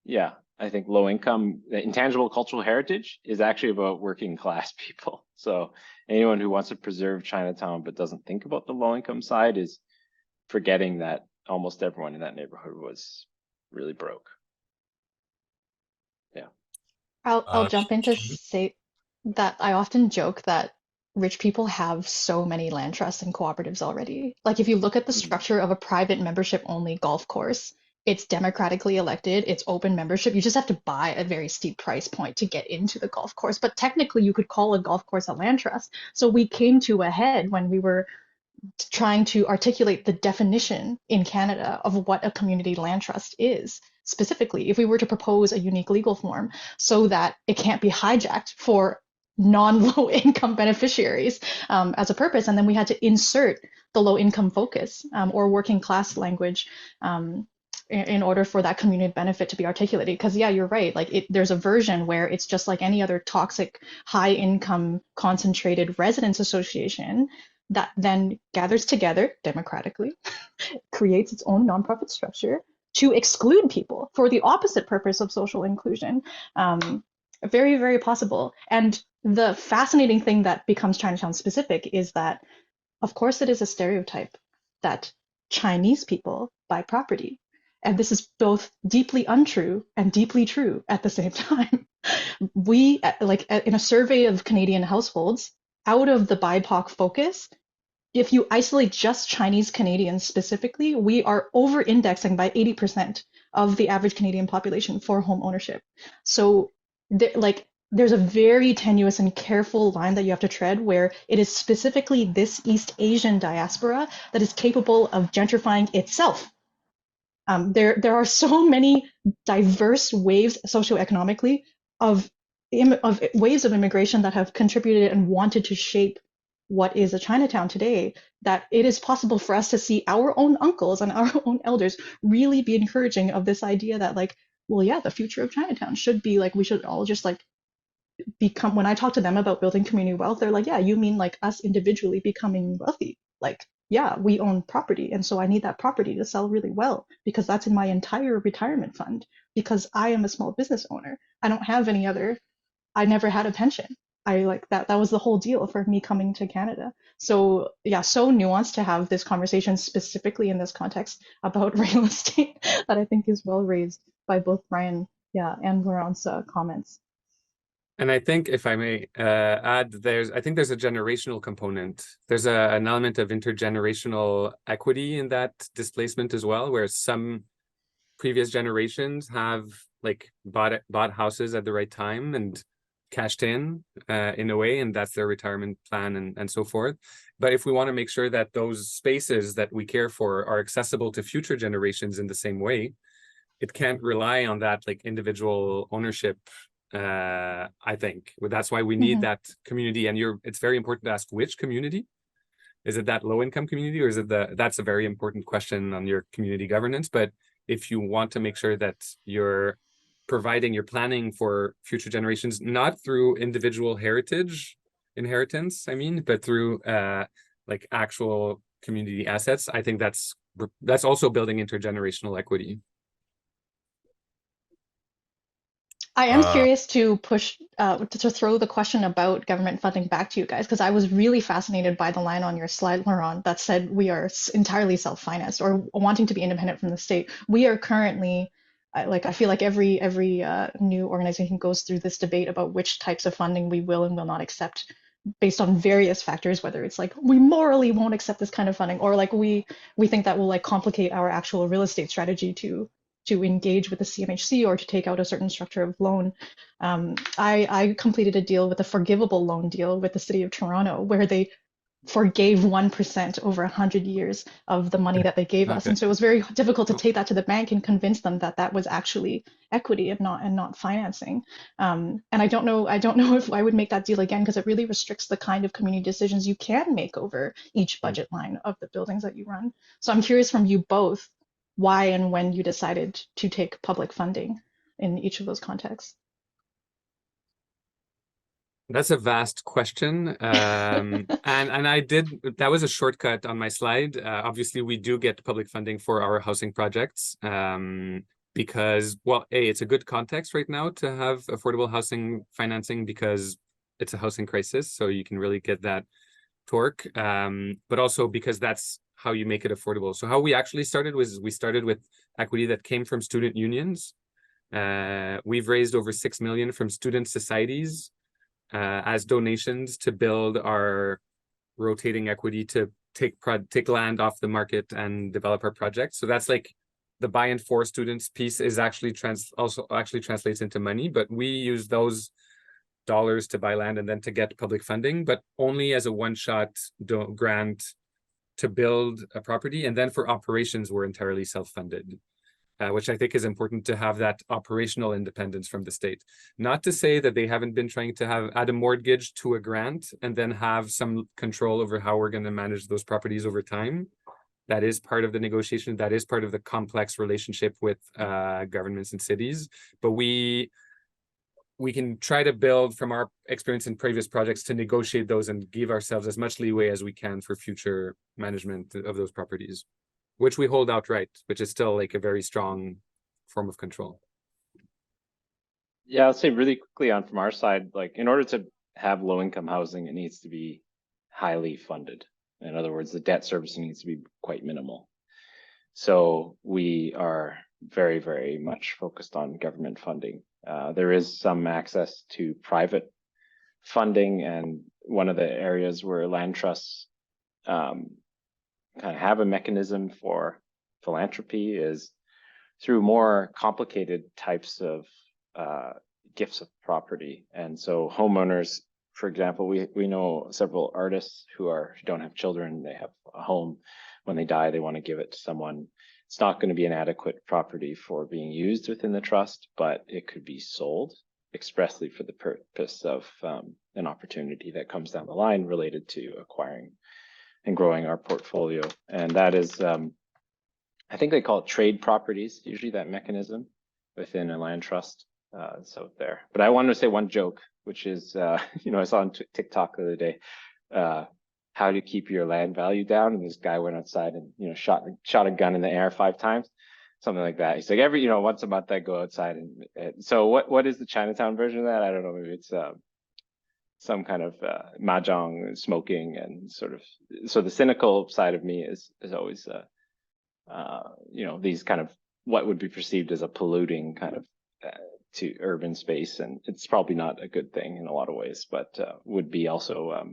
yeah, I think low income, intangible cultural heritage is actually about working class people. So anyone who wants to preserve Chinatown but doesn't think about the low income side is forgetting that almost everyone in that neighborhood was really broke. Yeah. I'll jump in to Chiyi? say that I often joke that rich people have so many land trusts and cooperatives already. Like if you look at the structure of a private membership only golf course, it's democratically elected, it's open membership. You just have to buy a very steep price point to get into the golf course. But technically you could call a golf course a land trust. So we came to a head when we were trying to articulate the definition in Canada of what a community land trust is. Specifically, if we were to propose a unique legal form so that it can't be hijacked for non-low income beneficiaries as a purpose, and then we had to insert the low income focus or working class language in order for that community benefit to be articulated. Because yeah, you're right, like there's a version where it's just like any other toxic high income concentrated residents association that then gathers together democratically, creates its own nonprofit structure to exclude people for the opposite purpose of social inclusion. Very, very possible. And the fascinating thing that becomes Chinatown specific is that, of course, it is a stereotype that Chinese people buy property. And this is both deeply untrue and deeply true at the same time. We, like in a survey of Canadian households, out of the BIPOC focus, if you isolate just Chinese Canadians specifically, we are over-indexing by 80% of the average Canadian population for home ownership. So there's a very tenuous and careful line that you have to tread where it is specifically this East Asian diaspora that is capable of gentrifying itself. There are so many diverse waves socioeconomically of waves of immigration that have contributed and wanted to shape what is a Chinatown today, that it is possible for us to see our own uncles and our own elders really be encouraging of this idea that like, well, yeah, the future of Chinatown should be like, we should all just like become, when I talk to them about building community wealth, they're like, yeah, you mean like us individually becoming wealthy? Like, yeah, we own property. And so I need that property to sell really well because that's in my entire retirement fund because I am a small business owner. I don't have any other, I never had a pension. I like that was the whole deal for me coming to Canada. So yeah, so nuanced to have this conversation specifically in this context about real estate that I think is well raised by both Brian, and Laurent's comments. And I think if I may add, I think there's a generational component. There's an element of intergenerational equity in that displacement as well, where some previous generations have like bought houses at the right time and cashed in a way, and that's their retirement plan and so forth. But if we want to make sure that those spaces that we care for are accessible to future generations in the same way, it can't rely on that like individual ownership. I think that's why we need that community. And it's very important to ask which community. Is it that low income community, or is it that's a very important question on your community governance. But if you want to make sure that you're planning for future generations, not through individual inheritance, but through like actual community assets, I think that's also building intergenerational equity. I am curious to push to throw the question about government funding back to you guys, because I was really fascinated by the line on your slide, Laurent, that said we are entirely self-financed or wanting to be independent from the state. We are currently, I feel like every new organization goes through this debate about which types of funding we will and will not accept based on various factors, whether it's like we morally won't accept this kind of funding, or like we think that will like complicate our actual real estate strategy to engage with the CMHC or to take out a certain structure of loan. I completed a deal with a forgivable loan deal with the city of Toronto, where they forgave 1% over 100 years of the money that they gave us. And so it was very difficult to take that to the bank and convince them that that was actually equity and not financing. And I don't know if I would make that deal again, because it really restricts the kind of community decisions you can make over each budget line of the buildings that you run. So I'm curious from you both, why and when you decided to take public funding in each of those contexts. That's a vast question. And that was a shortcut on my slide. Obviously, we do get public funding for our housing projects because, well, it's a good context right now to have affordable housing financing because it's a housing crisis. So you can really get that torque, but also because that's how you make it affordable. So how we actually started was we started with equity that came from student unions. We've raised over 6 million from student societies as donations to build our rotating equity to take land off the market and develop our projects. So that's like the buy in for students piece is actually translates into money, but we use those dollars to buy land and then to get public funding, but only as a one-shot grant to build a property. And then for operations, we're entirely self-funded, which I think is important to have that operational independence from the state. Not to say that they haven't been trying to add a mortgage to a grant and then have some control over how we're going to manage those properties over time. That is part of the negotiation. That is part of the complex relationship with governments and cities. But we can try to build from our experience in previous projects to negotiate those and give ourselves as much leeway as we can for future management of those properties, which we hold outright, which is still like a very strong form of control. Yeah, I'll say really quickly from our side, like in order to have low income housing, it needs to be highly funded. In other words, the debt servicing needs to be quite minimal. So we are very, very much focused on government funding. There is some access to private funding, and one of the areas where land trusts kind of have a mechanism for philanthropy is through more complicated types of gifts of property. And so homeowners, for example, we know several artists who don't have children, they have a home. When they die, they want to give it to someone. It's not going to be an adequate property for being used within the trust, but it could be sold expressly for the purpose of an opportunity that comes down the line related to acquiring and growing our portfolio. And that is, I think they call it trade properties, usually that mechanism within a land trust. So there. But I wanted to say one joke, which is, I saw on TikTok the other day, how to keep your land value down. And this guy went outside and, shot a gun in the air 5 times, something like that. He's like, once a month I go outside. And so what is the Chinatown version of that? I don't know. Maybe it's some kind of mahjong, smoking, and sort of. So the cynical side of me is always, these kind of what would be perceived as a polluting kind of to urban space. And it's probably not a good thing in a lot of ways, but would be also,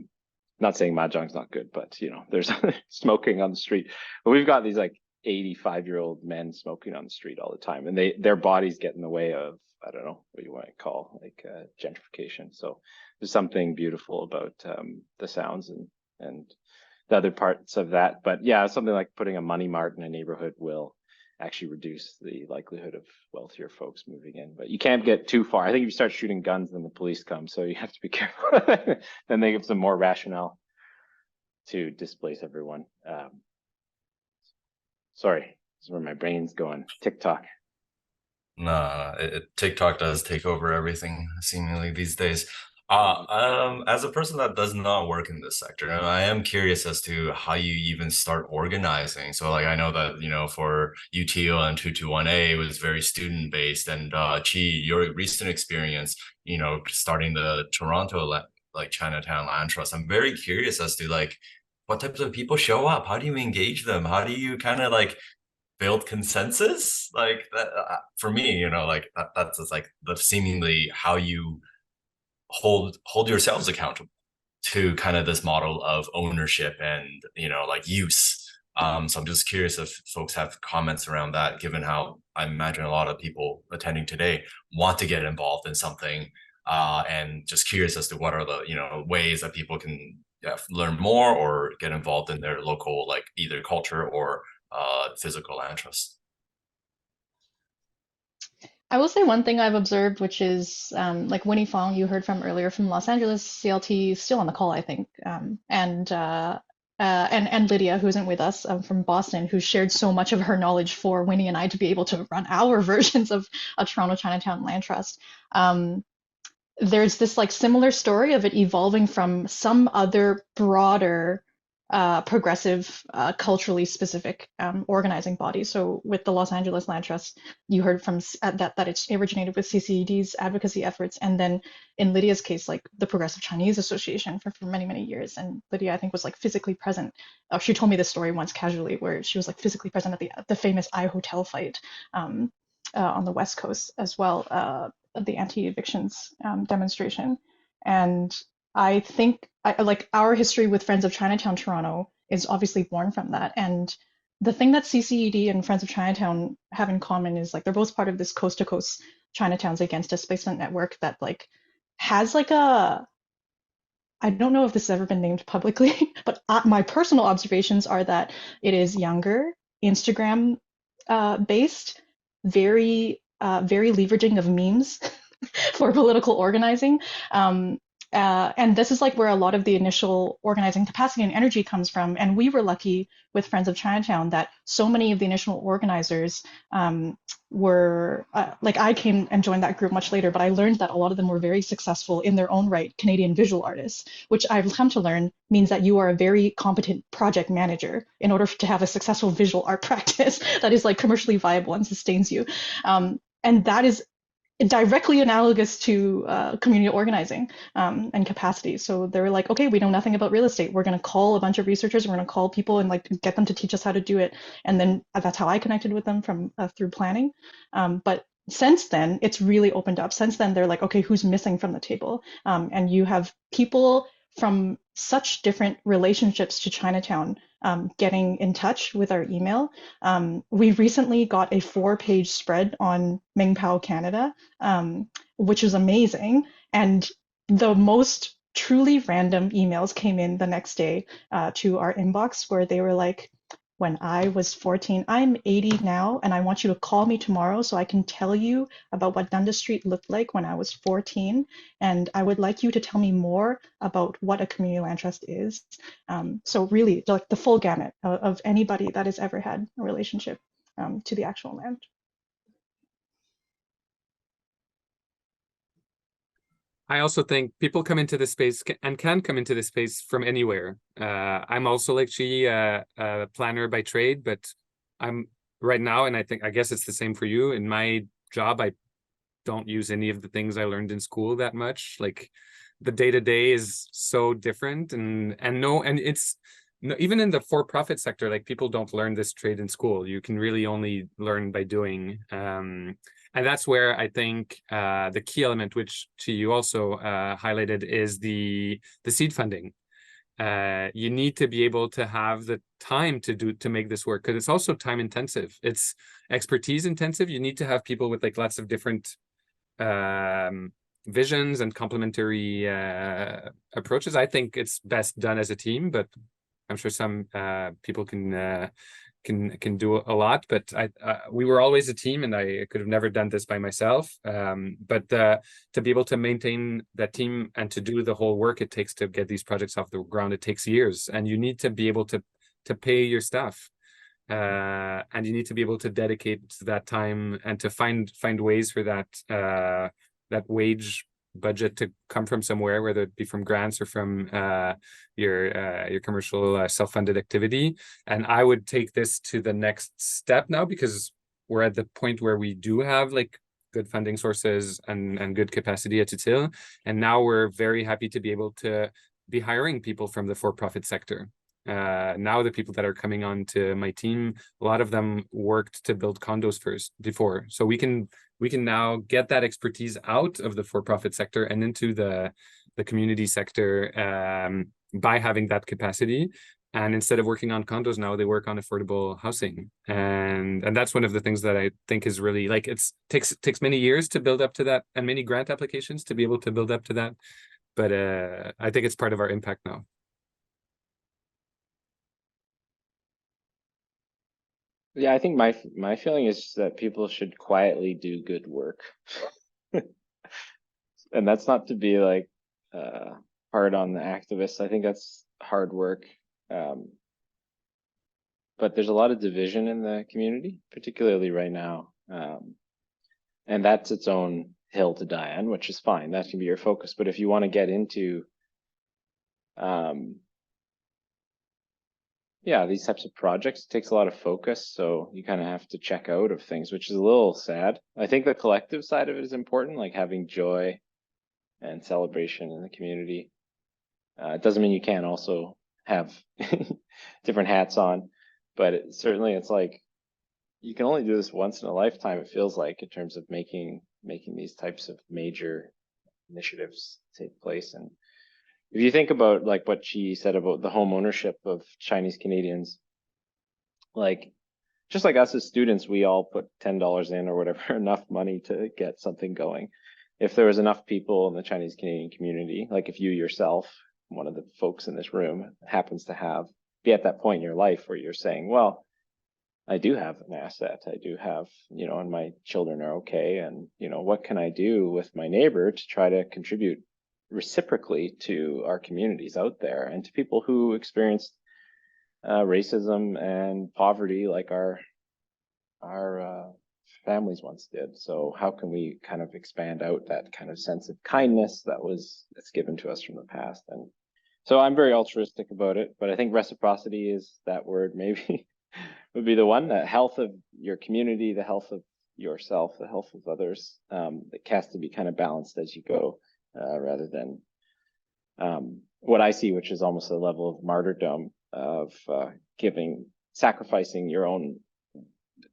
not saying mahjong's not good, but there's smoking on the street. But we've got these like 85-year-old men smoking on the street all the time, and their bodies get in the way of I don't know what you want to call like gentrification. So there's something beautiful about the sounds and the other parts of that. But yeah, something like putting a money mart in a neighborhood will actually reduce the likelihood of wealthier folks moving in. But you can't get too far. I think if you start shooting guns, then the police come. So you have to be careful. Then they give some more rationale to displace everyone. Sorry, this is where my brain's going. TikTok. Nah, TikTok does take over everything seemingly these days. As a person that does not work in this sector, I am curious as to how you even start organizing. So, like, I know that, you know, for UTO and 221A, it was very student based. And Chi, your recent experience, you know, starting the Toronto like Chinatown Land Trust, I'm very curious as to like what types of people show up. How do you engage them? How do you kind of like build consensus like that? For me, you know, like that's just like the seemingly how you hold yourselves accountable to kind of this model of ownership and, you know, like use. So I'm just curious if folks have comments around that, given how I imagine a lot of people attending today want to get involved in something, and just curious as to what are the, you know, ways that people can learn more or get involved in their local, like either culture or physical land trust. I will say one thing I've observed, which is like Winnie Fong, you heard from earlier from Los Angeles, CLT, still on the call, I think, and Lydia, who isn't with us, from Boston, who shared so much of her knowledge for Winnie and I to be able to run our versions of a Toronto Chinatown Land Trust. There's this like similar story of it evolving from some other broader progressive, culturally specific organizing body. So with the Los Angeles Land Trust, you heard from that it's originated with CCED's advocacy efforts, and then in Lydia's case, like the Progressive Chinese Association for many, many years. And Lydia, I think, was like physically present. She told me this story once casually, where she was like physically present at the famous I-Hotel fight on the West Coast as well, the anti-evictions demonstration. And I think like our history with Friends of Chinatown Toronto is obviously born from that. And the thing that CCED and Friends of Chinatown have in common is like they're both part of this coast to coast Chinatowns Against Displacement network that like has like a, I don't know if this has ever been named publicly, but my personal observations are that it is younger, Instagram based, very leveraging of memes for political organizing. And this is like where a lot of the initial organizing capacity and energy comes from. And we were lucky with Friends of Chinatown that so many of the initial organizers were like, I came and joined that group much later, but I learned that a lot of them were very successful in their own right Canadian visual artists, which I've come to learn means that you are a very competent project manager in order to have a successful visual art practice that is like commercially viable and sustains you. And that is directly analogous to community organizing and capacity. So they were like, okay, we know nothing about real estate. We're going to call a bunch of researchers. We're going to call people and like get them to teach us how to do it. And then that's how I connected with them from through planning. But since then, it's really opened up. Since then, they're like, okay, who's missing from the table? And you have people from such different relationships to Chinatown getting in touch with our email. We recently got a 4-page spread on Ming Pao Canada, which was amazing. And the most truly random emails came in the next day to our inbox where they were like, when I was 14, I'm 80 now, and I want you to call me tomorrow so I can tell you about what Dundas Street looked like when I was 14. And I would like you to tell me more about what a community land trust is. So really, like the full gamut of anybody that has ever had a relationship to the actual land. I also think people come into this space and can come into this space from anywhere. I'm also like Chiyi, a planner by trade, but I'm right now, and I guess it's the same for you. In my job, I don't use any of the things I learned in school that much. Like the day-to-day is so different, and it's even in the for-profit sector, like people don't learn this trade in school. You can really only learn by doing. And that's where I think the key element, which you also highlighted, is the seed funding. You need to be able to have the time to make this work, because it's also time intensive. It's expertise intensive. You need to have people with like lots of different visions and complementary approaches. I think it's best done as a team, but I'm sure some people can do a lot. But we were always a team, and I could have never done this by myself. But to be able to maintain that team and to do the whole work it takes to get these projects off the ground, it takes years, and you need to be able to pay your staff. And you need to be able to dedicate that time and to find ways for that that wage budget to come from somewhere, whether it be from grants or from your commercial self-funded activity. And I would take this to the next step now, because we're at the point where we do have like good funding sources and good capacity at Utile. And now we're very happy to be able to be hiring people from the for-profit sector. Now the people that are coming on to my team, a lot of them worked to build condos before. So we can now get that expertise out of the for-profit sector and into the community sector by having that capacity. And instead of working on condos now, they work on affordable housing. And that's one of the things that I think is really like, takes many years to build up to that, and many grant applications to be able to build up to that. But I think it's part of our impact now. Yeah, I think my feeling is that people should quietly do good work. And that's not to be like hard on the activists. I think that's hard work. But there's a lot of division in the community, particularly right now. And that's its own hill to die on, which is fine. That can be your focus. But if you want to get into yeah, these types of projects, it takes a lot of focus, so you kind of have to check out of things, which is a little sad. I think the collective side of it is important, like having joy and celebration in the community. It doesn't mean you can't also have different hats on, but certainly it's like you can only do this once in a lifetime, it feels like, in terms of making these types of major initiatives take place. And if you think about like what Chiyi said about the home ownership of Chinese Canadians, like just like us as students, we all put $10 in or whatever, enough money to get something going. If there was enough people in the Chinese Canadian community, like if you yourself, one of the folks in this room, happens to be at that point in your life where you're saying, well, I do have an asset, I do have, you know, and my children are okay, and, you know, what can I do with my neighbor to try to contribute reciprocally to our communities out there and to people who experienced racism and poverty like our families once did. So how can we kind of expand out that kind of sense of kindness that's given to us from the past? And so I'm very altruistic about it, but I think reciprocity is that word maybe would be the one. The health of your community, the health of yourself, the health of others, it has to be kind of balanced as you go. Rather than what I see, which is almost a level of martyrdom of sacrificing your own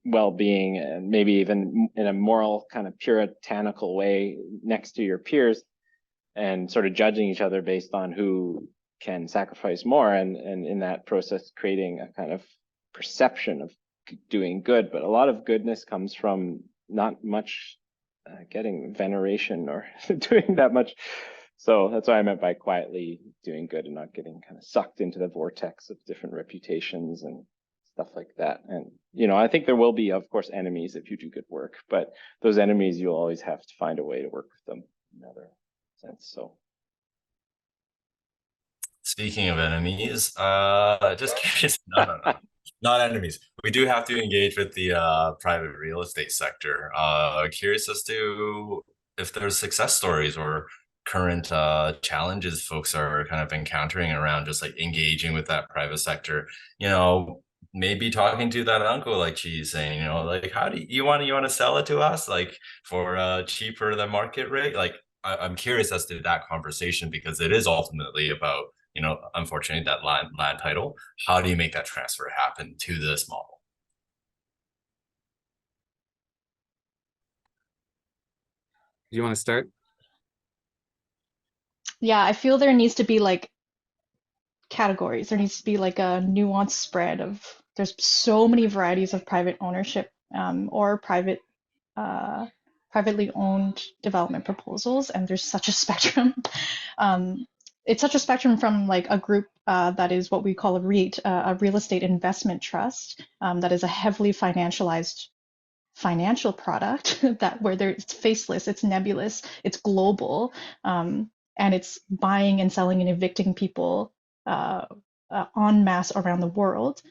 well-being, and maybe even in a moral kind of puritanical way next to your peers, and sort of judging each other based on who can sacrifice more, and in that process creating a kind of perception of doing good. But a lot of goodness comes from not much getting veneration or doing that much. So that's what I meant by quietly doing good and not getting kind of sucked into the vortex of different reputations and stuff like that. And, you know, I think there will be, of course, enemies if you do good work, but those enemies, you'll always have to find a way to work with them in another sense. So. Speaking of enemies, just curious, no, not enemies. We do have to engage with the private real estate sector. Curious as to if there's success stories or current challenges folks are kind of encountering around just like engaging with that private sector. You know, maybe talking to that uncle, like she's saying, you know, like, how do you want to sell it to us, like for cheaper than market rate? Like, I'm curious as to that conversation, because it is ultimately about, you know, unfortunately, that land title. How do you make that transfer happen to this model? You want to start? Yeah, I feel there needs to be like categories. There needs to be like a nuanced spread of, there's so many varieties of private ownership or private privately owned development proposals, and there's such a spectrum. It's such a spectrum from like a group that is what we call a REIT, a real estate investment trust, that is a heavily financialized financial product that where it's faceless, it's nebulous, it's global, and it's buying and selling and evicting people en masse around the world,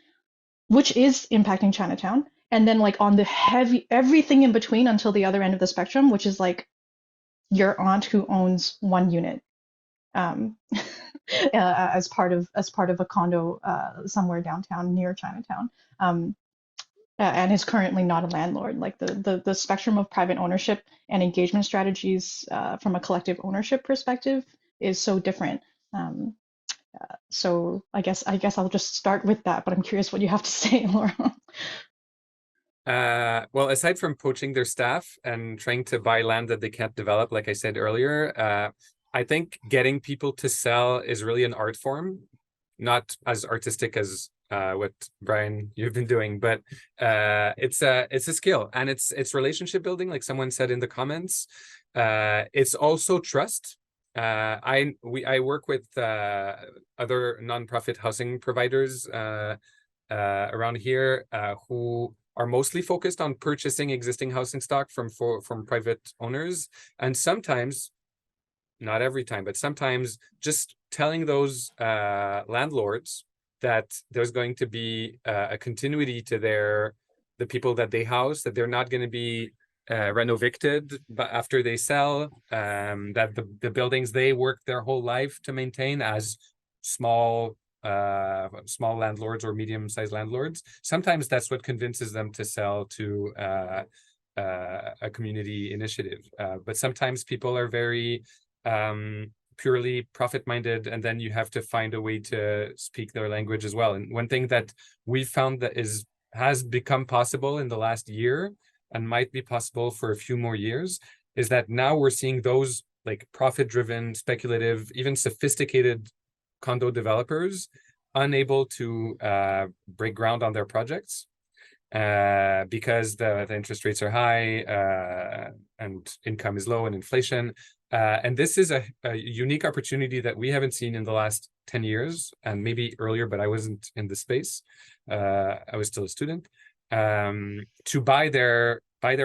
which is impacting Chinatown. And then like on the heavy everything in between until the other end of the spectrum, which is like your aunt who owns one unit as part of a condo somewhere downtown near Chinatown. And is currently not a landlord. Like the spectrum of private ownership and engagement strategies from a collective ownership perspective is so different. So I guess I'll just start with that, but I'm curious what you have to say, Laurent. Well, aside from poaching their staff and trying to buy land that they can't develop, like I said earlier, I think getting people to sell is really an art form, not as artistic as what Brian you've been doing, but it's a skill, and it's relationship building, like someone said in the comments. It's also trust. I work with other nonprofit housing providers around here who are mostly focused on purchasing existing housing stock from private owners, and sometimes, not every time, but sometimes just telling those landlords that there's going to be a continuity to the people that they house, that they're not going to be reno-evicted but after they sell, that the buildings they work their whole life to maintain as small landlords or medium-sized landlords. Sometimes that's what convinces them to sell to a community initiative. But sometimes people are very purely profit-minded, and then you have to find a way to speak their language as well. And one thing that we've found that has become possible in the last year, and might be possible for a few more years, is that now we're seeing those like profit-driven, speculative, even sophisticated condo developers unable to break ground on their projects because the interest rates are high and income is low and inflation. And this is a unique opportunity that we haven't seen in the last 10 years, and maybe earlier, but I wasn't in the space. I was still a student, to buy their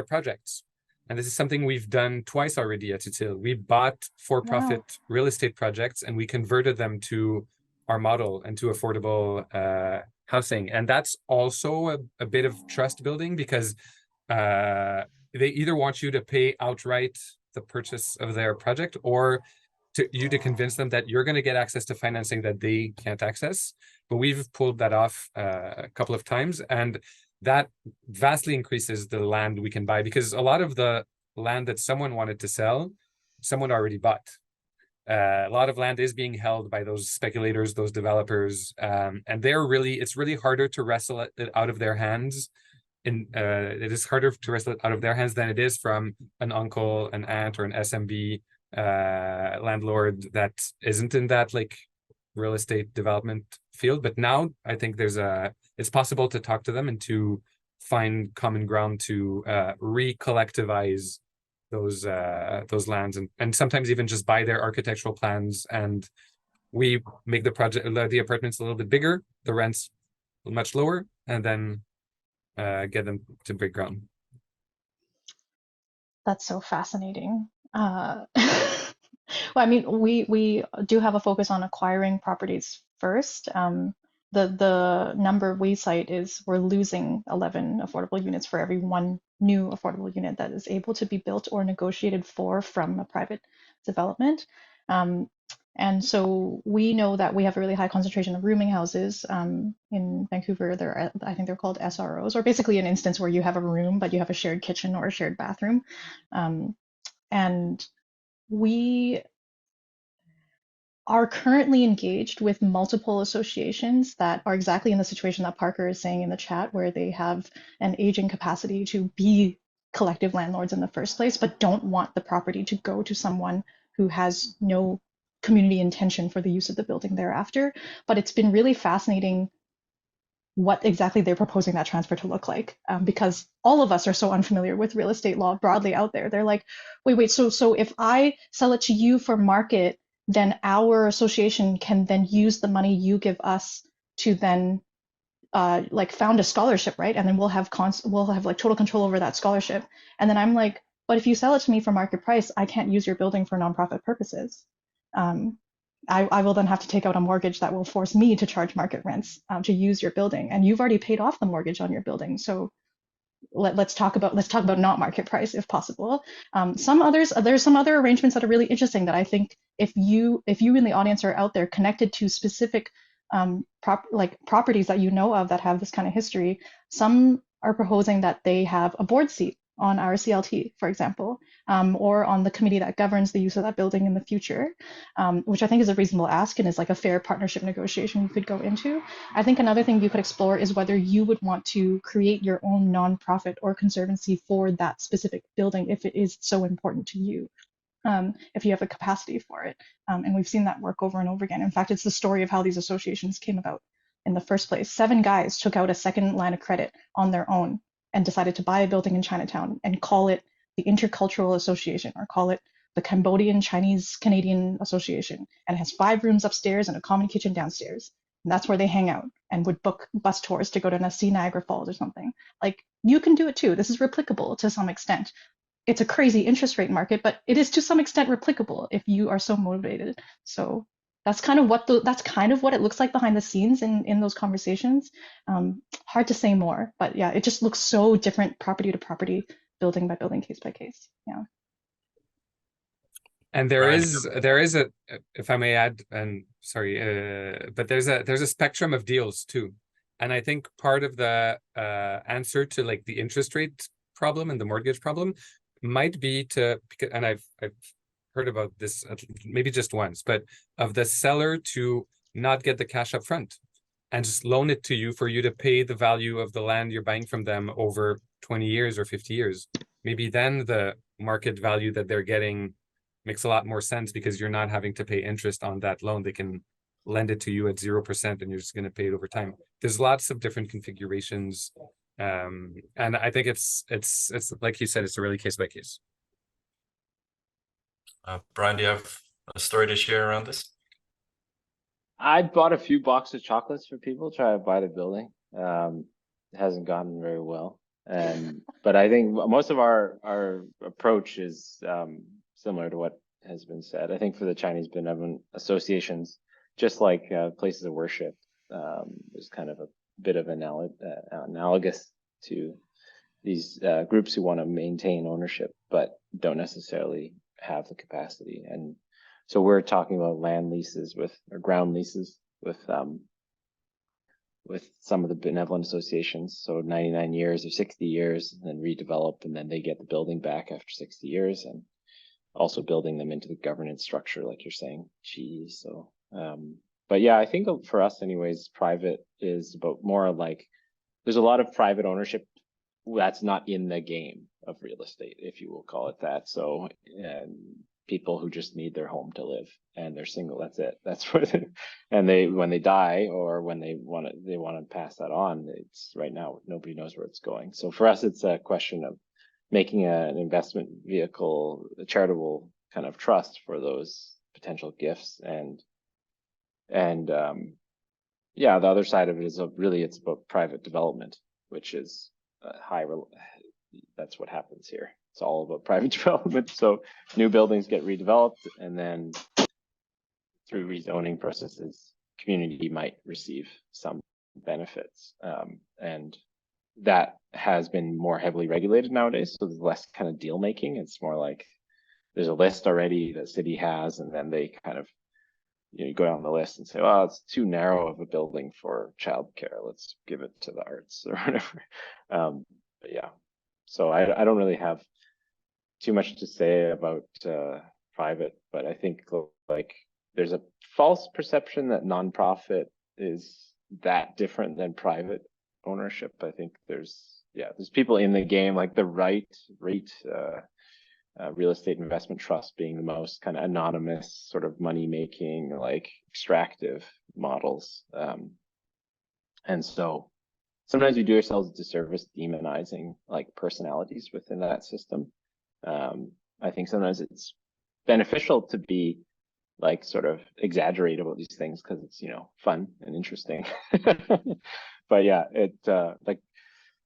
projects. And this is something we've done twice already at Utile. We bought for-profit real estate projects and we converted them to our model and to affordable housing. And that's also a bit of trust building, because they either want you to pay outright the purchase of their project, or to convince them that you're going to get access to financing that they can't access. But we've pulled that off a couple of times, and that vastly increases the land we can buy, because a lot of the land that someone wanted to sell, someone already bought. A lot of land is being held by those speculators, those developers, and it's really harder to wrestle it out of their hands. It is harder to wrestle it out of their hands than it is from an uncle, an aunt, or an SMB landlord that isn't in that like real estate development field. But now I think it's possible to talk to them and to find common ground to re-collectivize those lands, and sometimes even just buy their architectural plans, and we make the apartments a little bit bigger, the rents much lower, and then get them to break ground. That's so fascinating. Well, I mean, we do have a focus on acquiring properties first. The number we cite is we're losing 11 affordable units for every one new affordable unit that is able to be built or negotiated for from a private development. And so we know that we have a really high concentration of rooming houses in Vancouver. I think they're called SROs, or basically an instance where you have a room, but you have a shared kitchen or a shared bathroom. And we are currently engaged with multiple associations that are exactly in the situation that Parker is saying in the chat, where they have an aging capacity to be collective landlords in the first place, but don't want the property to go to someone who has no community intention for the use of the building thereafter. But it's been really fascinating what exactly they're proposing that transfer to look like, because all of us are so unfamiliar with real estate law broadly out there. They're like, wait, so if I sell it to you for market, then our association can then use the money you give us to then like found a scholarship, right? And then we'll have like total control over that scholarship. And then I'm like, but if you sell it to me for market price, I can't use your building for nonprofit purposes. I will then have to take out a mortgage that will force me to charge market rents to use your building, and you've already paid off the mortgage on your building. So let's talk about not market price if possible. There's some other arrangements that are really interesting that I think if you in the audience are out there connected to specific properties that you know of that have this kind of history, some are proposing that they have a board seat on our CLT, for example, or on the committee that governs the use of that building in the future, which I think is a reasonable ask and is like a fair partnership negotiation you could go into. I think another thing you could explore is whether you would want to create your own nonprofit or conservancy for that specific building if it is so important to you, if you have the capacity for it. And we've seen that work over and over again. In fact, it's the story of how these associations came about in the first place. 7 guys took out a second line of credit on their own and decided to buy a building in Chinatown and call it the Intercultural Association, or call it the Cambodian Chinese Canadian Association. And it has 5 rooms upstairs and a common kitchen downstairs. And that's where they hang out and would book bus tours to go to see Niagara Falls or something. Like, you can do it too. This is replicable to some extent. It's a crazy interest rate market, but it is to some extent replicable if you are so motivated. So that's kind of what it looks like behind the scenes in those conversations. Hard to say more, but yeah, it just looks so different property to property, building by building, case by case. Yeah. And there is a, if I may add, and sorry, but there's a spectrum of deals too. And I think part of the answer to like the interest rate problem and the mortgage problem might be to, and I've heard about this maybe just once, but of the seller to not get the cash up front and just loan it to you for you to pay the value of the land you're buying from them over 20 years or 50 years. Maybe then the market value that they're getting makes a lot more sense because you're not having to pay interest on that loan. They can lend it to you at 0% and you're just going to pay it over time. There's lots of different configurations. And I think it's like you said, it's a really case by case. Brian, do you have a story to share around this? I bought a few boxes of chocolates for people to try to buy the building. It hasn't gone very well. But I think most of our approach is similar to what has been said. I think for the Chinese benevolent associations, just like places of worship, is kind of a bit of analogous to these groups who want to maintain ownership, but don't necessarily have the capacity. And so we're talking about land leases or ground leases with some of the benevolent associations. So 99 years or 60 years, and then redevelop, and then they get the building back after 60 years, and also building them into the governance structure, like you're saying, Chiyi. So, but yeah, I think for us anyways, private is about more like, there's a lot of private ownership that's not in the game of real estate, if you will call it that. So people who just need their home to live and they're single, that's it. That's what, and when they die or when they want to pass that on, it's right now, nobody knows where it's going. So for us, it's a question of making an investment vehicle, a charitable kind of trust for those potential gifts. And yeah, the other side of it is really, it's about private development, which is that's what happens here. It's all about private development. So new buildings get redeveloped, and then through rezoning processes, community might receive some benefits. And that has been more heavily regulated nowadays. So there's less kind of deal making. It's more like there's a list already that city has, and then they kind of, you go down the list and say, well, it's too narrow of a building for childcare. Let's give it to the arts or whatever. But yeah, so I don't really have too much to say about private, but I think like there's a false perception that nonprofit is that different than private ownership. I think there's people in the game, like the REIT, real estate investment trust being the most kind of anonymous sort of money making, like extractive models. And so sometimes we do ourselves a disservice demonizing like personalities within that system. I think sometimes it's beneficial to be like sort of exaggerate about these things because it's, you know, fun and interesting. But yeah, it like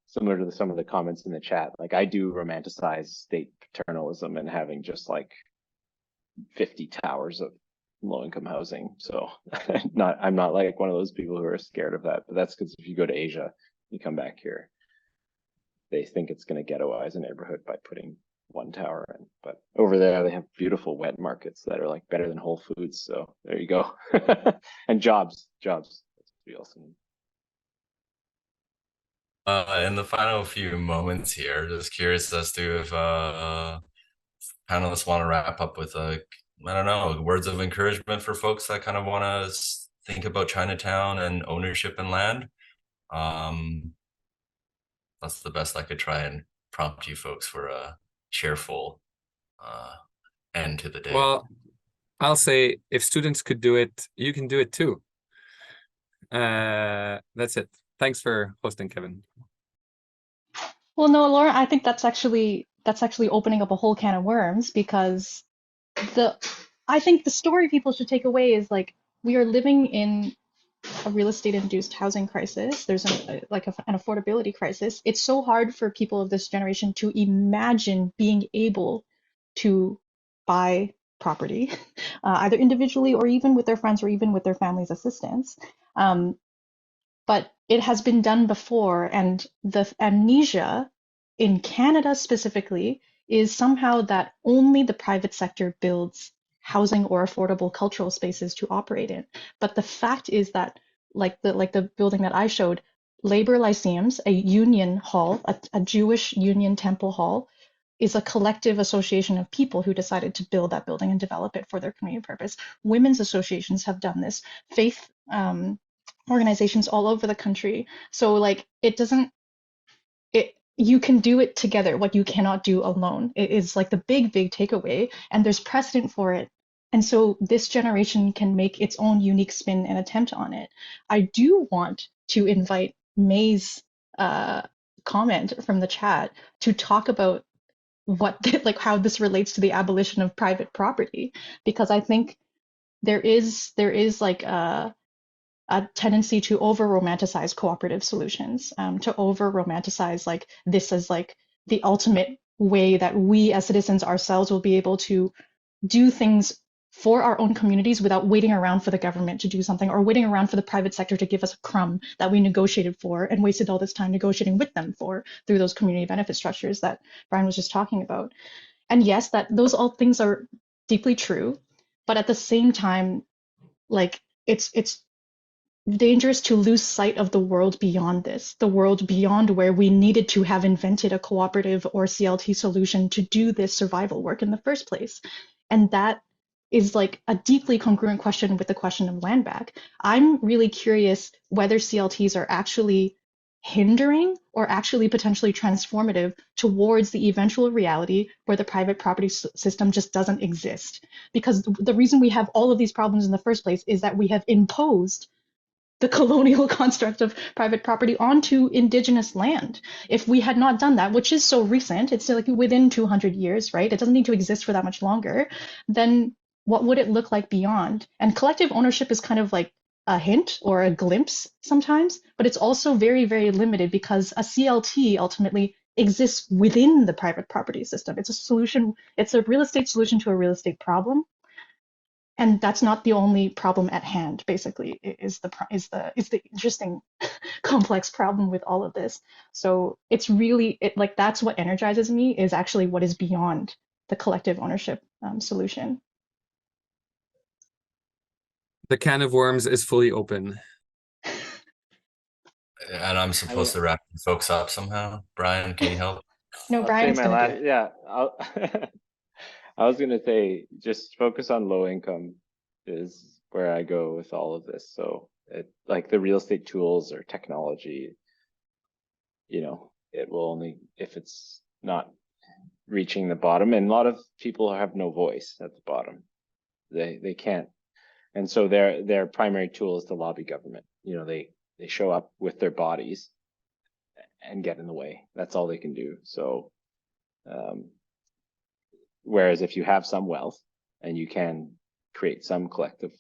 similar to some of the comments in the chat, like I do romanticize state paternalism and having just like 50 towers of low-income housing. So I'm not like one of those people who are scared of that. But that's because if you go to Asia, you come back here, they think it's going to ghettoize a neighborhood by putting one tower in. But over there, they have beautiful wet markets that are like better than Whole Foods. So there you go. And jobs. That's what we also need. In the final few moments here, just curious as to if panelists want to wrap up with I don't know, words of encouragement for folks that kind of want to think about Chinatown and ownership and land. That's the best I could try and prompt you folks for a cheerful end to the day. Well, I'll say if students could do it, you can do it too. That's it. Thanks for hosting, Kevin. Well, no, Laura, I think that's actually opening up a whole can of worms, because I think the story people should take away is like we are living in a real estate induced housing crisis. There's an affordability crisis. It's so hard for people of this generation to imagine being able to buy property, either individually or even with their friends or even with their family's assistance. But it has been done before, and the amnesia in Canada specifically is somehow that only the private sector builds housing or affordable cultural spaces to operate in. But the fact is that, like the building that I showed, Labor Lyceums, a union hall, a Jewish union temple hall, is a collective association of people who decided to build that building and develop it for their community purpose. Women's associations have done this. Faith organizations all over the country. So like you can do it together, what you cannot do alone. It is like the big takeaway, and there's precedent for it. And so this generation can make its own unique spin and attempt on it. I do want to invite May's comment from the chat to talk about like how this relates to the abolition of private property, because I think there is like a tendency to over romanticize cooperative solutions, to over romanticize like this as like the ultimate way that we as citizens ourselves will be able to do things for our own communities without waiting around for the government to do something, or waiting around for the private sector to give us a crumb that we negotiated for and wasted all this time negotiating with them for through those community benefit structures that Brian was just talking about. And yes, that those all things are deeply true, but at the same time, like it's dangerous to lose sight of the world beyond this, the world beyond where we needed to have invented a cooperative or CLT solution to do this survival work in the first place. And that is like a deeply congruent question with the question of land back. I'm really curious whether CLTs are actually hindering or actually potentially transformative towards the eventual reality where the private property system just doesn't exist. Because the reason we have all of these problems in the first place is that we have imposed the colonial construct of private property onto indigenous land. If we had not done that, which is so recent, it's like within 200 years, right? It doesn't need to exist for that much longer. Then what would it look like beyond? And collective ownership is kind of like a hint or a glimpse sometimes, but it's also very, very limited, because a CLT ultimately exists within the private property system. It's a solution, it's a real estate solution to a real estate problem. And that's not the only problem at hand, basically, is the interesting complex problem with all of this. So it's really like that's what energizes me, is actually what is beyond the collective ownership solution. The can of worms is fully open. And I'm supposed to wrap folks up somehow. Brian, can you help? No, Brian's gonna do it. Yeah, I was gonna say just focus on low income is where I go with all of this. So like the real estate tools or technology, you know, it will only, if it's not reaching the bottom, and a lot of people have no voice at the bottom. They can't. And so their primary tool is to lobby government. You know, they show up with their bodies and get in the way. That's all they can do. So, whereas if you have some wealth and you can create some collective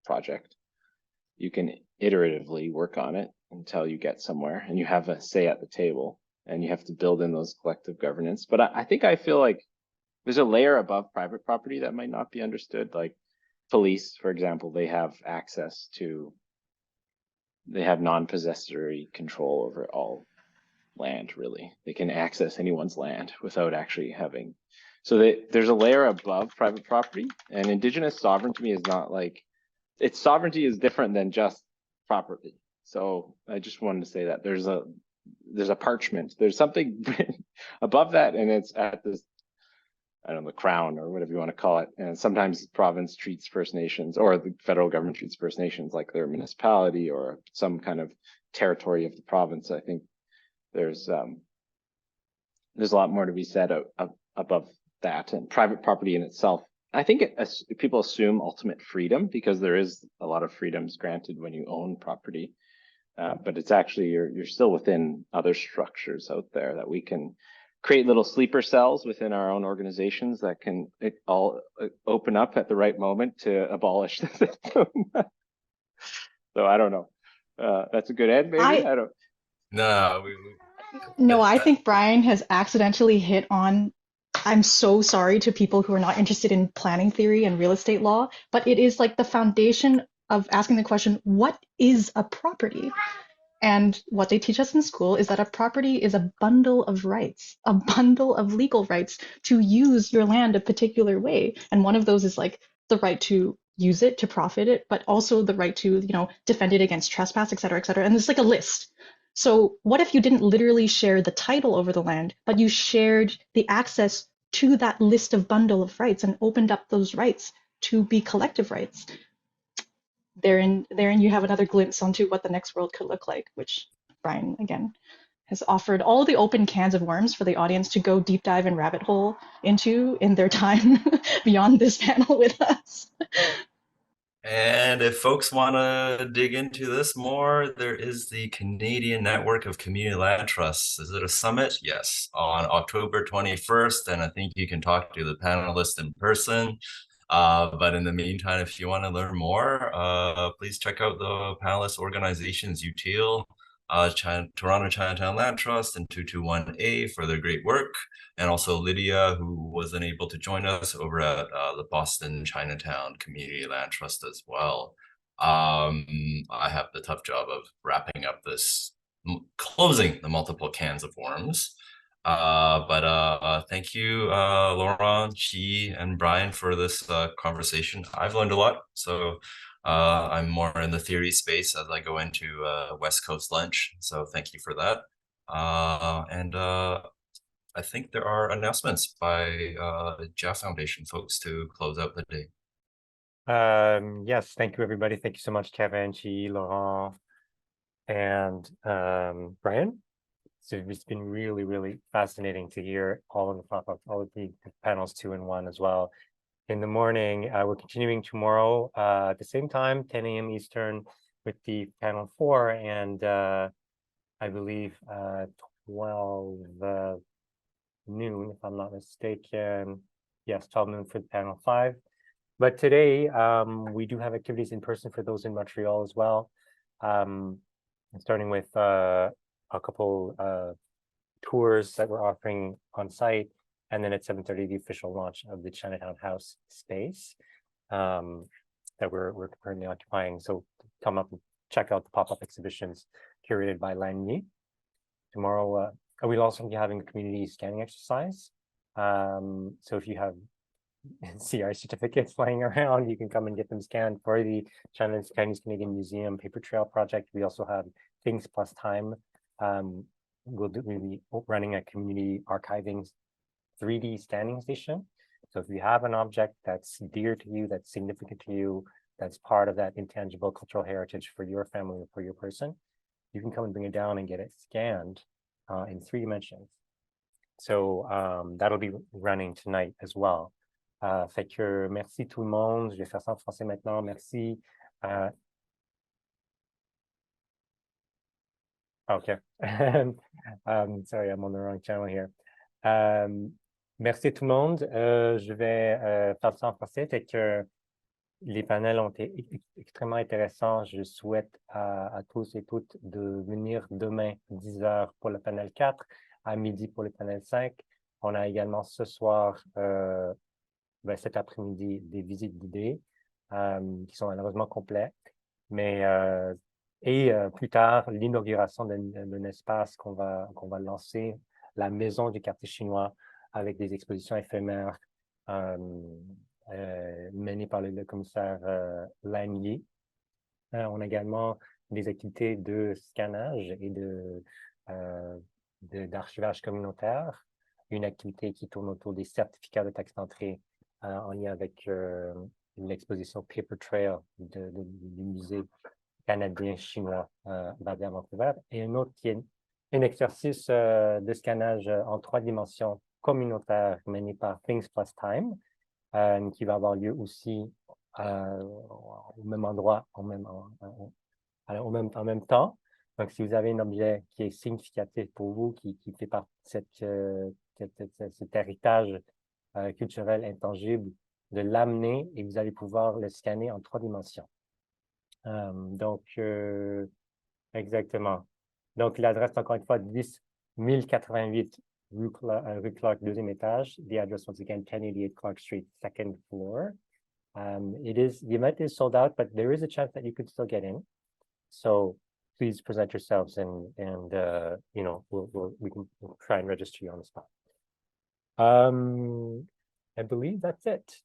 project, you can iteratively work on it until you get somewhere and you have a say at the table, and you have to build in those collective governance. But I feel like there's a layer above private property that might not be understood. Like police, for example, they have access to, they have non-possessory control over all land, really. They can access anyone's land without actually having, so there's a layer above private property, and Indigenous sovereignty to me is not like, its sovereignty is different than just property. So I just wanted to say that there's a parchment, there's something above that, and it's at this, I don't know, the crown or whatever you want to call it. And sometimes the province treats First Nations, or the federal government treats First Nations like their municipality or some kind of territory of the province. I think there's a lot more to be said above that. And private property in itself, I think people assume ultimate freedom because there is a lot of freedoms granted when you own property. But it's actually, you're still within other structures out there that we can create little sleeper cells within our own organizations that can all open up at the right moment to abolish the system. So I don't know. That's a good end, maybe? I don't. No, No, I think Brian has accidentally hit on. I'm so sorry to people who are not interested in planning theory and real estate law, but it is like the foundation of asking the question, what is a property? And what they teach us in school is that a property is a bundle of rights, a bundle of legal rights to use your land a particular way. And one of those is like the right to use it, to profit it, but also the right to, defend it against trespass, et cetera, et cetera. And it's like a list. So what if you didn't literally share the title over the land, but you shared the access to that list of bundle of rights and opened up those rights to be collective rights? Therein you have another glimpse onto what the next world could look like, which Brian, again, has offered all the open cans of worms for the audience to go deep dive and rabbit hole into in their time beyond this panel with us. And if folks want to dig into this more, there is the Canadian Network of Community Land Trusts. Is it a summit? Yes, on October 21st. And I think you can talk to the panelists in person. But in the meantime, if you want to learn more, please check out the panelist organizations UTIL, Toronto Chinatown Land Trust, and 221A for their great work. And also Lydia, who wasn't able to join us, over at the Boston Chinatown Community Land Trust as well. I have the tough job of wrapping up this, closing the multiple cans of worms. But thank you, Laurent, Chiyi, and Brian for this conversation. I've learned a lot. So I'm more in the theory space as I go into West Coast lunch. So thank you for that. And I think there are announcements by Jeff Foundation folks to close out the day. Yes, thank you, everybody. Thank you so much, Kevin, Chiyi, Laurent, and Brian. So it's been really, really fascinating to hear all of the pop-ups, all of the panels 2 and 1 as well. In the morning, we're continuing tomorrow at the same time, 10 a.m. Eastern, with the panel 4, and I believe 12 noon, if I'm not mistaken. Yes, 12 noon for the panel 5. But today, we do have activities in person for those in Montreal as well. Starting with a couple tours that we're offering on site, and then at 7:30 the official launch of the Chinatown House space that we're currently occupying. So come up and check out the pop-up exhibitions curated by Lanyi. Tomorrow we'll also be having a community scanning exercise. So if you have CR certificates lying around, you can come and get them scanned for the Chinese Canadian Museum paper trail project. We also have Things Plus Time. We'll be running a community archiving 3D standing station. So if you have an object that's dear to you, that's significant to you, that's part of that intangible cultural heritage for your family or for your person, you can come and bring it down and get it scanned in 3 dimensions. So that'll be running tonight as well. Fait que merci tout le monde. Je vais faire ça en français maintenant. Merci. Okay. Sorry, I'm on the wrong channel here. Merci tout le monde. Je vais faire ça en français. Fait que les panels ont été extrêmement intéressants. Je souhaite à tous et toutes de venir demain 10 h pour le panel 4, à midi pour le panel 5. On a également ce soir, cet après-midi, des visites d'idées qui sont malheureusement complètes. Mais plus tard, l'inauguration d'un espace qu'on va lancer, la maison du quartier chinois, avec des expositions éphémères menées par le commissaire Lanier. On a également des activités de scannage et d'archivage communautaire, une activité qui tourne autour des certificats de taxe d'entrée en lien avec l'exposition Paper Trail du musée canadien-chinois basé à Vancouver, et un autre qui est un exercice de scannage en 3 dimensions communautaire mené par Things Plus Time, qui va avoir lieu aussi au même endroit, en même temps. Donc, si vous avez un objet qui est significatif pour vous, qui fait partie de cet héritage culturel intangible, de l'amener et vous allez pouvoir le scanner en 3 dimensions. Exactement. Donc, l'adresse, encore une fois, 10 1088 rue Clark, 2e étage. The address, once again, 1088 Clark Street, 2nd floor. The event is sold out, but there is a chance that you could still get in. So please present yourselves and we'll try and register you on the spot. I believe that's it.